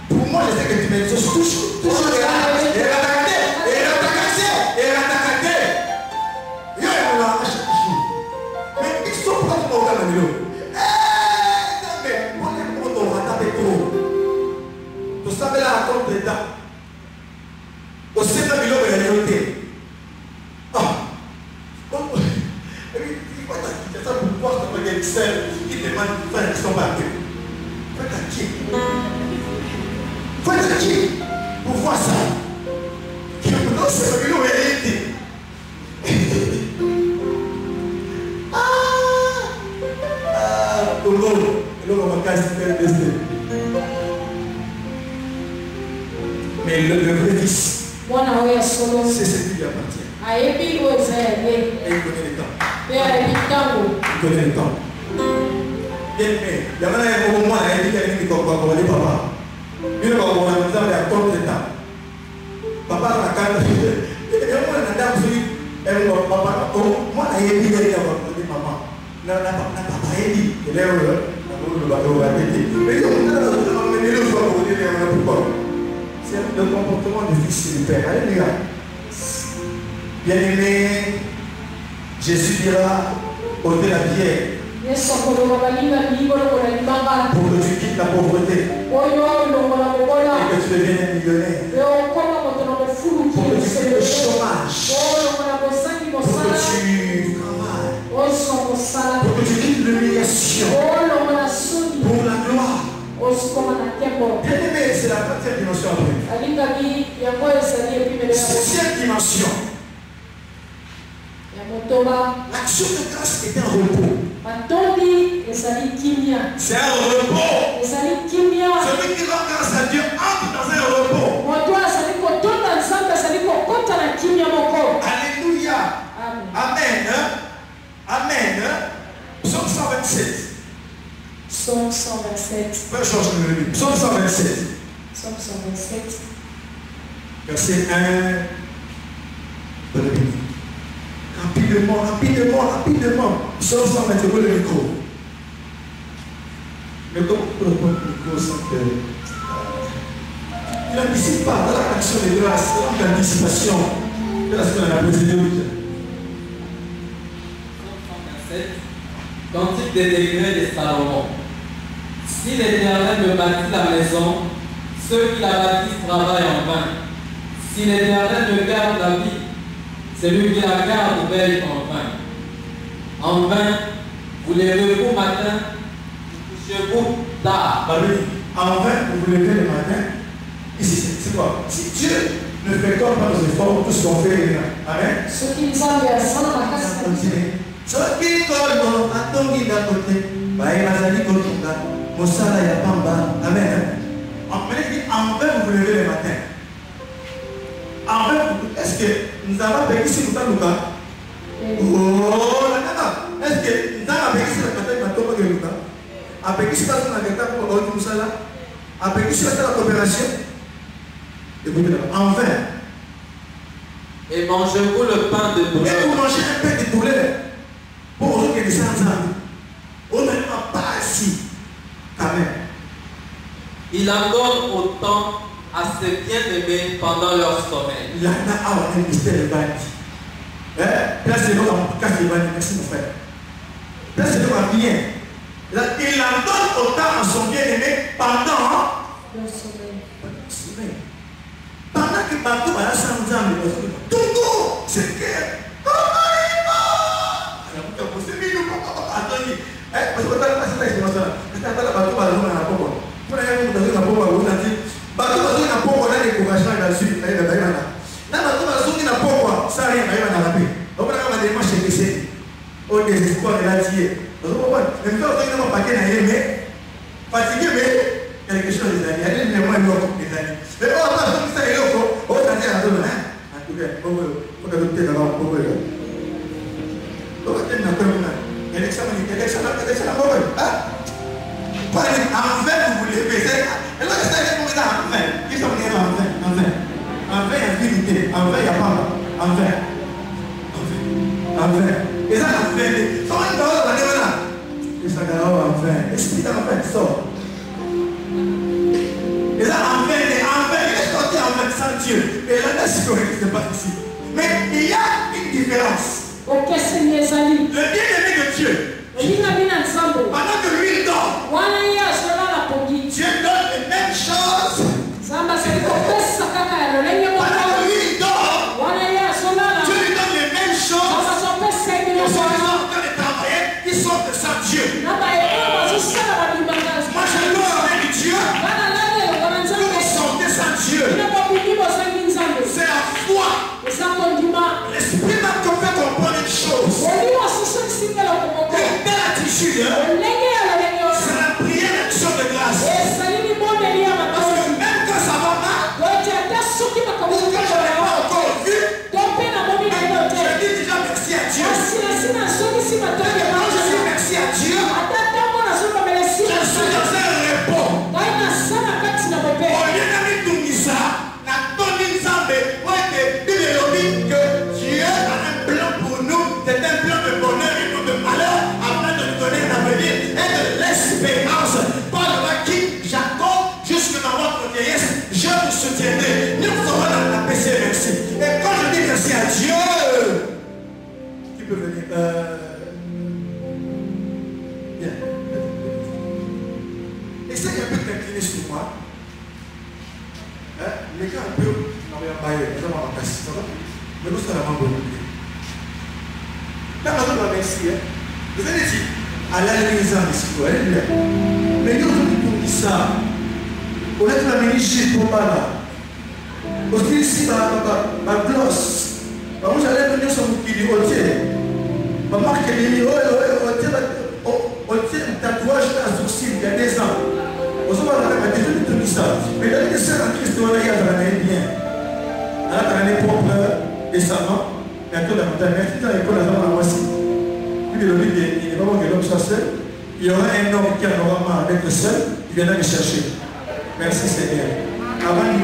pour moi, je sais que tu mets toujours mais ils sont pas pour le mais on va taper trop. Tu savais la compte d'état. Au sein de la réalité. Ah, il faut que ça pour voir comment il y a une scène qui demande de faire une question par deux. Faut être qui pour voir ça. Qui non, c'est la réalité. Mais le vrai fils, c'est celui qui lui appartient. Et il connaît le temps. Il connaît le temps. Bien aimé, il y a un moment où il y a un papa. Il y a un moment où il y a un temps. Papa a carte. Il y a un moment où il y a un papa. Moi, il y a un maman. Papa a dit, il est heureux. C'est le comportement du fils et du père. Alléluia. Bien aimé, Jésus dira ôtez la pierre pour que tu quittes la pauvreté et que tu deviennes millionnaire. Pour que tu quittes le chômage. Pour que tu travailles. Pour que tu quittes l'humiliation. Pour la gloire. Bien aimé, c'est la première dimension après. Sixième dimension. L'action de grâce est un repos. C'est un repos. Celui qui rend grâce à Dieu entre dans un repos. Alléluia. Amen. Amen. Psaume 127. Psaume 127. Psaume 127. Psaume 127. Verset 1. Rapidement. Psaume 127, le micro. Mais comme pour le micro, sans que. Il n'anticipe pas dans l'action de grâce, dans l'anticipation de la semaine à la procédure. Cantique des degrés de Salomon. Si l'Éternel me bâtit la maison, ceux qui la bâtissent travaillent en vain. Si l'Éternel me garde la vie, celui qui la garde veille en vain. En vain, vous levez-vous matin, vous couchez-vous tard. En vain, vous vous levez le matin. Ici, c'est quoi? Si Dieu ne fait pas nos efforts, tout ce qu'on fait est là. Amen. Ce qui nous a mis à ça dans la casse. Ce qui colle à ton guide à côté, Bazali Kokinga, Moussala Yapamba. Amen. En vain, vous vous levez le matin. En vain, est-ce que nous avons payé ici nous avons oh, est-ce que nous avons payé ici la bataille de Toba de Luka? Avec ici, parce qu'on a gagné pour Baoudi Moussala. Avec ici, la coopération. En vain. Et mangez-vous le pain de douleur. Et vous mangez un pain de douleur. Pour ceux qui sont sans âme. On n'est pas assis. Amen. Il accorde autant à ses bien-aimés pendant leur sommeil. Il y en a un mystère de bâti. Placez-le dans le bâti. Merci mon frère. Placez-le dans bien. Il en donne autant à son bien-aimé pendant le sommeil. Pendant que partout va sans âme, tout le monde, c'est que. En vain. Et ça, en vain. Sans une parole, on est là. Et ça, en vain. Esprit en vain, sort. Et ça, en vain. Il est sorti en vain sans Dieu. Et là, c'est correct, c'est pas ici. Mais il y a une différence. Le bien-aimé de Dieu, pendant que lui dort, Dieu donne les mêmes choses. Pendant que lui dort, Dieu lui donne les mêmes choses. Ils sont en train de travailler, ils sont sans Dieu. Moi je dors avec Dieu. Vous vous sentez sans Dieu. C'est la foi. L'Esprit m'a fait comprendre une chose. Une belle attitude, c'est la prière d'action de grâce. Parce que même quand ça va mal, ou que je n'ai pas encore vu, je dis déjà merci à Dieu. Quand je dis merci à Dieu, je suis dans un repos. Au lieu d'aller tout ça, que Dieu a un plan pour nous, c'est un plan de bonheur et non de malheur, afin de nous donner un avenir et de l'espérance. Par le qui Jacob, jusque dans votre vieillesse, je vous soutiendrai. Nous serons dans la paix, merci. Et quand je dis merci à Dieu, tu peux venir. Bien. Essaye un peu de t'incliner sur moi. Les gars, un peu. Mais nous sommes vraiment bons. Là, on va merci. Vous allez dire, à la maison, mais nous, on dit ça. On est la ministre pour moi. Aussi, ici, ma gloss. Moi, j'allais venir sur mon kili, on tient. Ma marque, elle dit, on tient un tatouage à sourcil il y a des ans. On se voit dans la maison, on dit ça. Mais là, les sœurs en Christ, on a bien. Elle a un propre décemment, bientôt la montagne, merci dans l'école à la voici. Puis il n'est pas bon que l'homme soit seul. Il y aura un homme qui en aura marre d'être seul, il viendra me chercher. Merci Seigneur. Amen.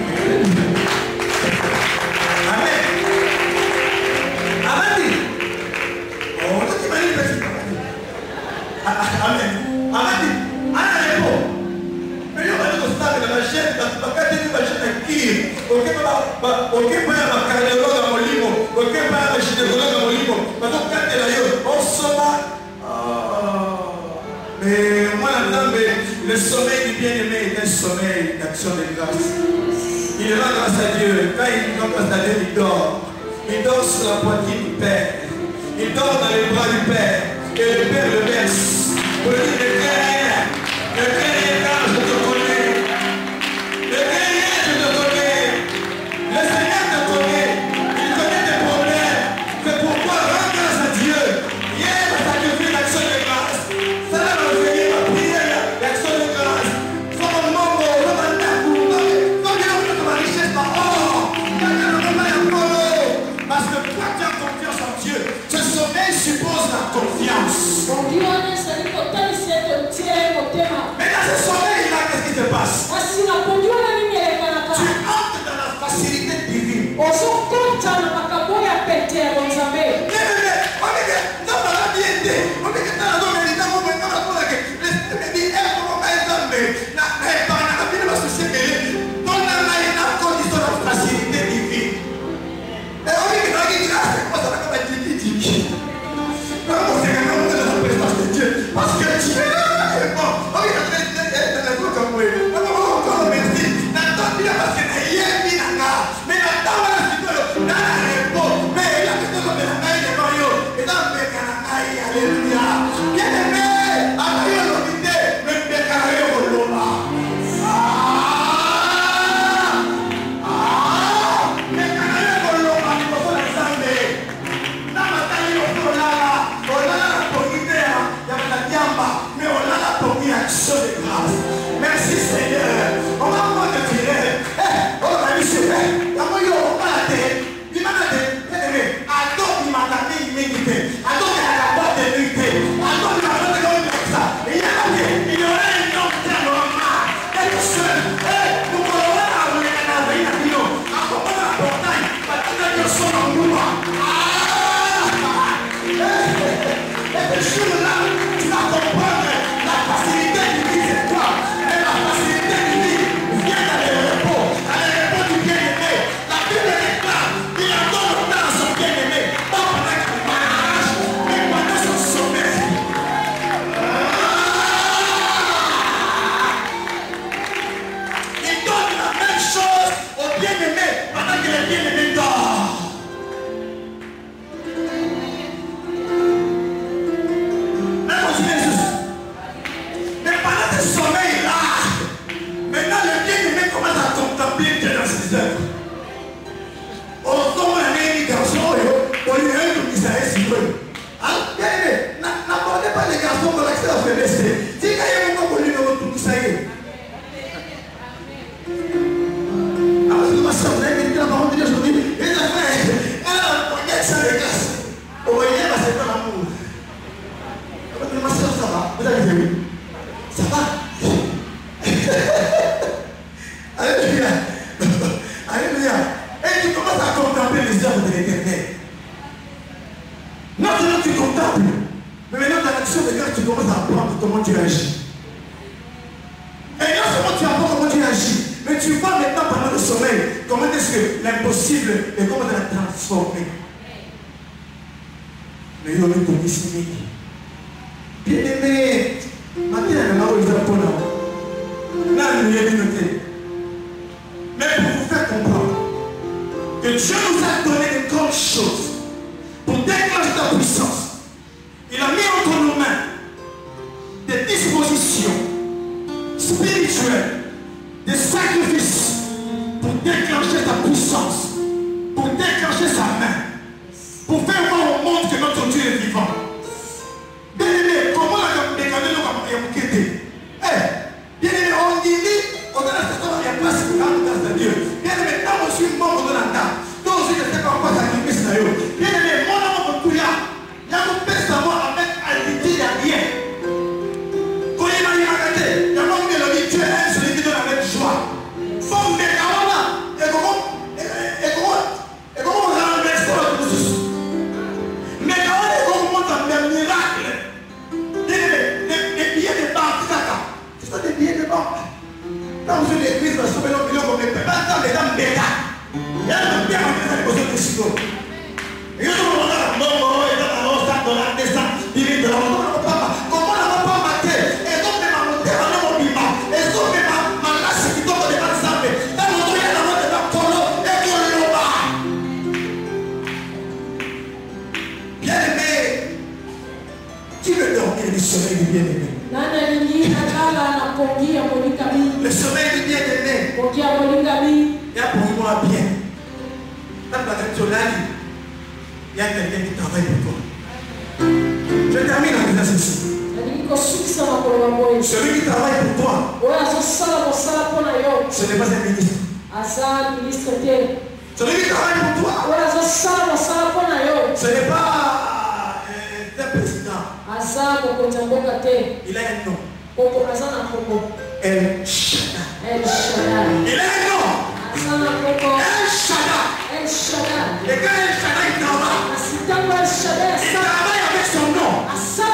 Amen. Amen. Oh, toi qui m'as dit petit. Amen. Amen. Amen. Mais on va dire au stade de la chaîne, dans le paquet de la chaîne qui ok, pas un cardiologue à Molimo, ok, pas un gynécologue à Molimo, mais donc quand elle a eu, on soma. Mais moi, le sommeil du bien-aimé est un sommeil d'action de grâce. Il rend grâce à Dieu. Quand il rend grâce à Dieu, il dort. Il dort sur la poitrine du Père. Il dort dans les bras du Père. Et le Père le berce. Pour lui, ne crains rien. Ne crains rien, car je te connais. Ne crains rien, je te connais. Le Seigneur te connaît. Il connaît tes problèmes. C'est pourquoi rends grâce à Dieu. Hier, on a sacrifié l'action de grâce. Ça va nous venir à prier l'action de grâce. Sans mon nom, sans ma taboue, sans ma richesse, pas or. Parce que toi, tu as confiance en Dieu. Ce sommeil suppose la confiance. Mais dans ce sommeil-là, qu'est-ce qui se passe? Tu entres dans la facilité divine. Parce que Dieu est bon. Mais le bien-aimé dort. Mais continuez juste. Mais pendant ce sommeil-là, maintenant le bien-aimé commence à contempler Dieu dans ses œuvres. Au temps où les garçons, on lui a eu Israël si peu. Bien-aimé, n'abordez pas les garçons dans l'accès à la faiblesse. Si quand il y a un moment où lui tout ça y est. Ma soeur, vous avez dit la parole de Dieu aujourd'hui. Et la frère, elle a un ça de grâce. Au voyez, c'est pas l'amour. Ma soeur, ça va. Vous avez dit oui. Ça va. Alléluia. Alléluia. Et tu commences à contempler les œuvres de l'Éternel. Non seulement tu contemples, mais maintenant dans l'action de grâce, tu commences à apprendre comment tu agis. Et non seulement tu apprends comment tu agis, mais tu vois maintenant pendant le sommeil comment est-ce que l'impossible et comment tu l'as transformé. Mais il y a eu ton ici. Bien aimé, maintenant il y a un exemple là, il y a une noté. Mais pour vous faire comprendre que Dieu nous a donné de grandes choses pour déclencher ta puissance, il a mis entre nos mains des dispositions spirituelles, des sacrifices pour déclencher ta puissance, pour déclencher sa main, pour faire voir au monde que notre Dieu est vivant. Bien aimé, comment la mécanique nous a quitté? Bien aimé, on dit, on a la station de la place pour la grâce de Dieu. Bien aimé, quand je suis membre de la table, toi aussi je sais pas quoi sacrifice là. Bien aimé, mon amour pour toi, il y a un peu savoir avec altitude à rien. Quand il m'a dit, il y a mon mélodie, Dieu aime celui qui donne avec joie. Bon, mais comment là, et comment on renverse le processus? Mais comment on monte un miracle? Des billets de banque, c'est ça des billets de banque. Quand vous êtes l'église, vous savez l'homme comme les pères, dans les dames bêta. Il y a un bien qui a besoin de Chico. Et quand on regarde, non, il y a un stade de la descente, il est de la papa. Comment on n'a pas maté? Et donc, même à monter à l'homme bima. Et donc, même à la race qui tombe de l'ensemble. Dans le monde, il y a la mode de la polo et de l'oba. Bien aimé, qui veut dormir du sommeil du bien aimé? Le sommeil du bien aimé. Il y a pour moi bien. Dans la nationale, il y a quelqu'un qui travaille pour toi. Je termine en disant ceci. Celui qui travaille pour toi, ce n'est pas un ministre. Celui qui travaille pour toi, ce n'est pas un président. Il a un nom. El Shaddai. Il a un nom. El Shaddai. Et quand El Shaddai travaille, il travaille avec son nom. C'est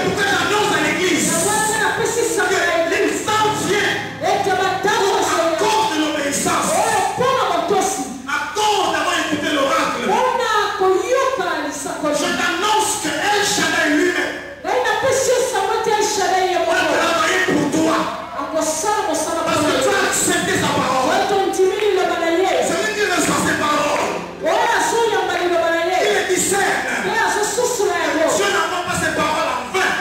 pourquoi j'annonce à l'église que l'instance vient à cause de l'obéissance, à cause d'avoir écouté l'oracle. Je t'annonce que El Shaddai lui-même va travailler pour toi. Parce que tu as accepté sa parole. Celui qui reçoit ses paroles, il les discerne. Dieu n'envoie pas ses paroles en vain.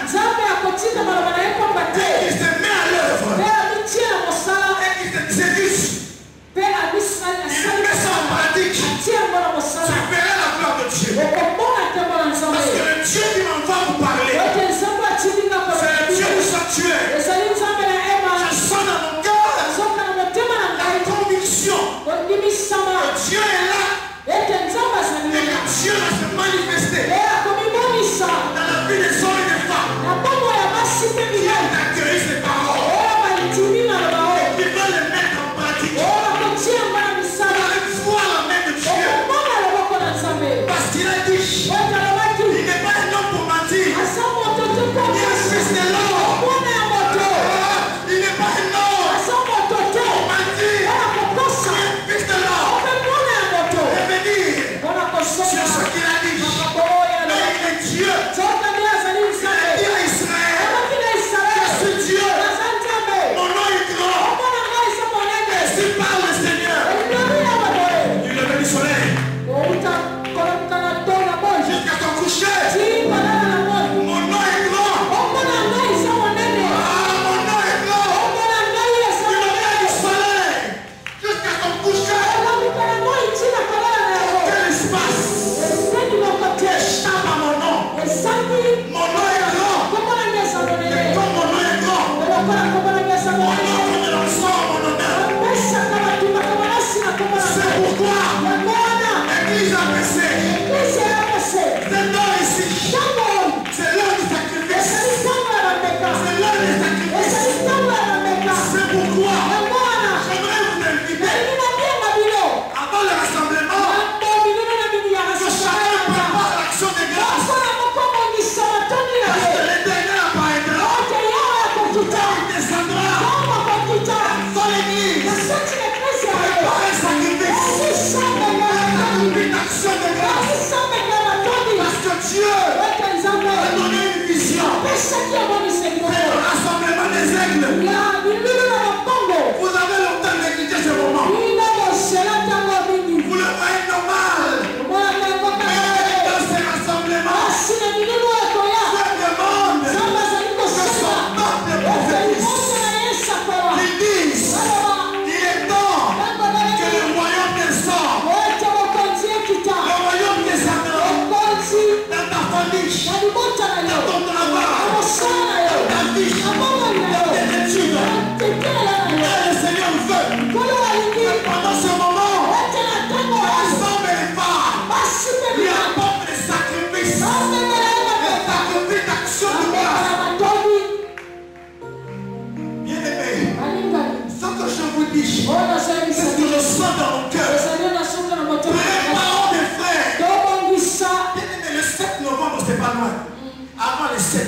Et il se met à l'œuvre. Et il se séduit. Il met ça en pratique. Tu verras la gloire de Dieu. Parce que le Dieu qui m'envoie vous parler, c'est le Dieu du sanctuaire. Je sens dans mon cœur la conviction que Dieu est là et que Dieu va se manifester dans la vie des hommes et des femmes qui ont accueilli ces paroles et qui veulent les mettre en pratique. Ils voient la main de Dieu parce qu'il a dit il n'est pas un homme pour mentir. Il est fils de l'homme. Il n'est pas un homme pour mentir. Il est fils de l'homme. Et venir sur ce qu'il a dit.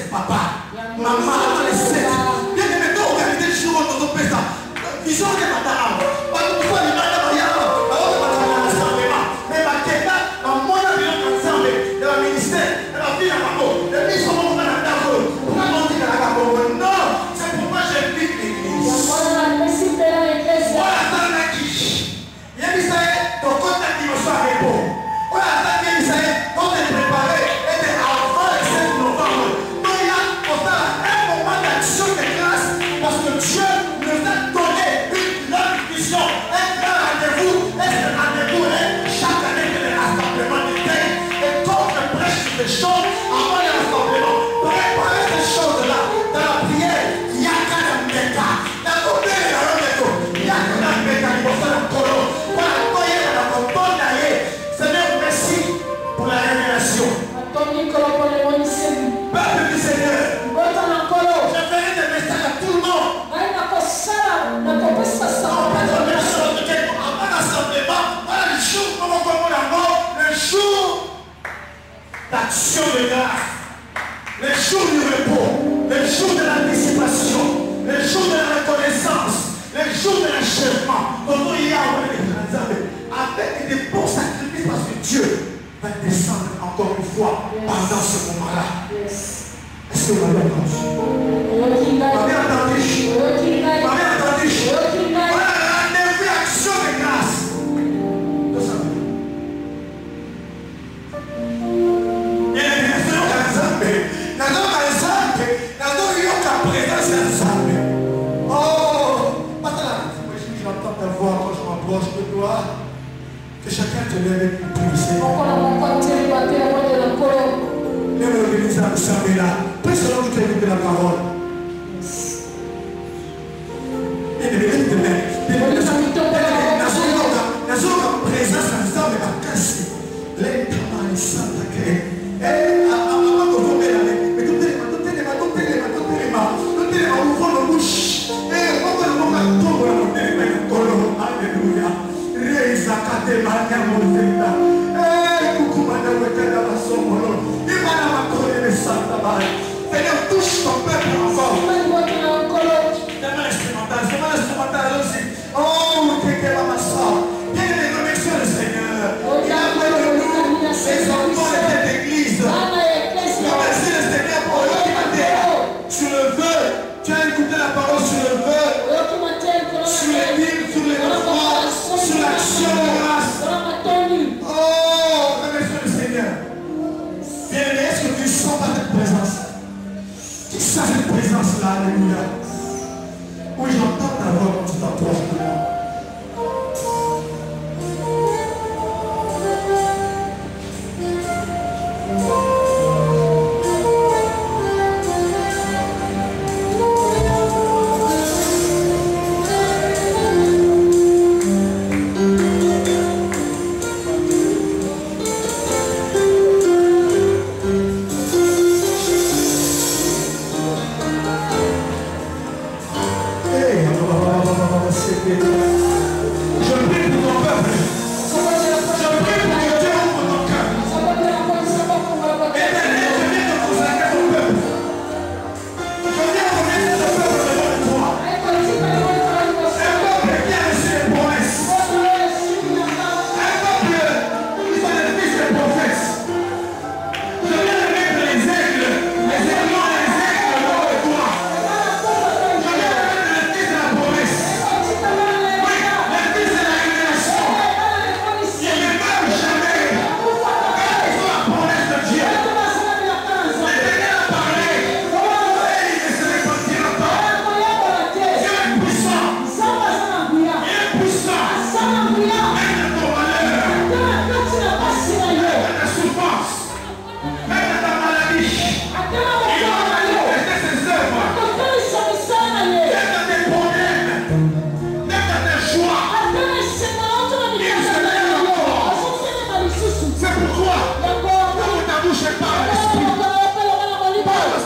c'est papa. Maman, les sept. Bien aimé, quand on regarde les jours, on peut ça. Ils ont des madame. Pourquoi les madame, mais ma tête, ma moi, la vie ensemble, de la ministère, de la vie à Mamo, de la vie sur mon frère, pourquoi on dit à la Congo? Non, c'est pourquoi j'invite l'église. Voilà, dans la quiche. Il y a mis ça, ton compte à dimanche à repos. Voilà, dans la quiche, quand on est préparé, était avant le 7 novembre. Donc il y a un moment d'action de grâce, parce que Dieu nous a donné une longue vision, un grand rendez-vous, un rendez-vous, chaque année que le rassemblement des pays, et quand je prêche des choses avant le rassemblement, préparer ces choses-là dans la prière, il y a qu'à la méta, la côté de la méta, il y a qu'à la méta, il faut faire le colo, pour la toyer, la componne d'ailleurs. Seigneur, merci pour la révélation. Peuple du Seigneur, je ferai des messages à tout le monde. Le jour d'action de grâce, le jour du repos, le jour de l'anticipation, le jour de la reconnaissance, le jour de l'achèvement, avec des bons sacrifices parce que Dieu va descendre encore une fois pendant ce moment-là. Est-ce que vous m'avez entendu? Vous m'avez entendu? Vous m'avez entendu? Voilà le rendez-vous action de grâce. Tout ça. J'entends ta voix quand je m'approche de toi. Que chacun te lève et prie, Seigneur. Lève l'église à nous là. Prie selon que tu écoutes la parole. La présence ensemble va casser. Les camarades sont attaqués. Seigneur, touche ton peuple encore. Tellement instrumental aussi. Oh, bien les connexions du Seigneur. Il a appelé nous, les enfants de cette église. Remercie le Seigneur pour l'autre sur le vœu. Tu as écouté la parole sur le vœu, sur les livres, sur les enfants, sur l'action de grâce. Oh, remercie le Seigneur. Bien, est-ce que tu sens pas cette présence? Tu sens cette présence-là, alléluia. Oui, j'entends ta voix quand tu t'approches de moi.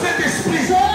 Saint-Esprit.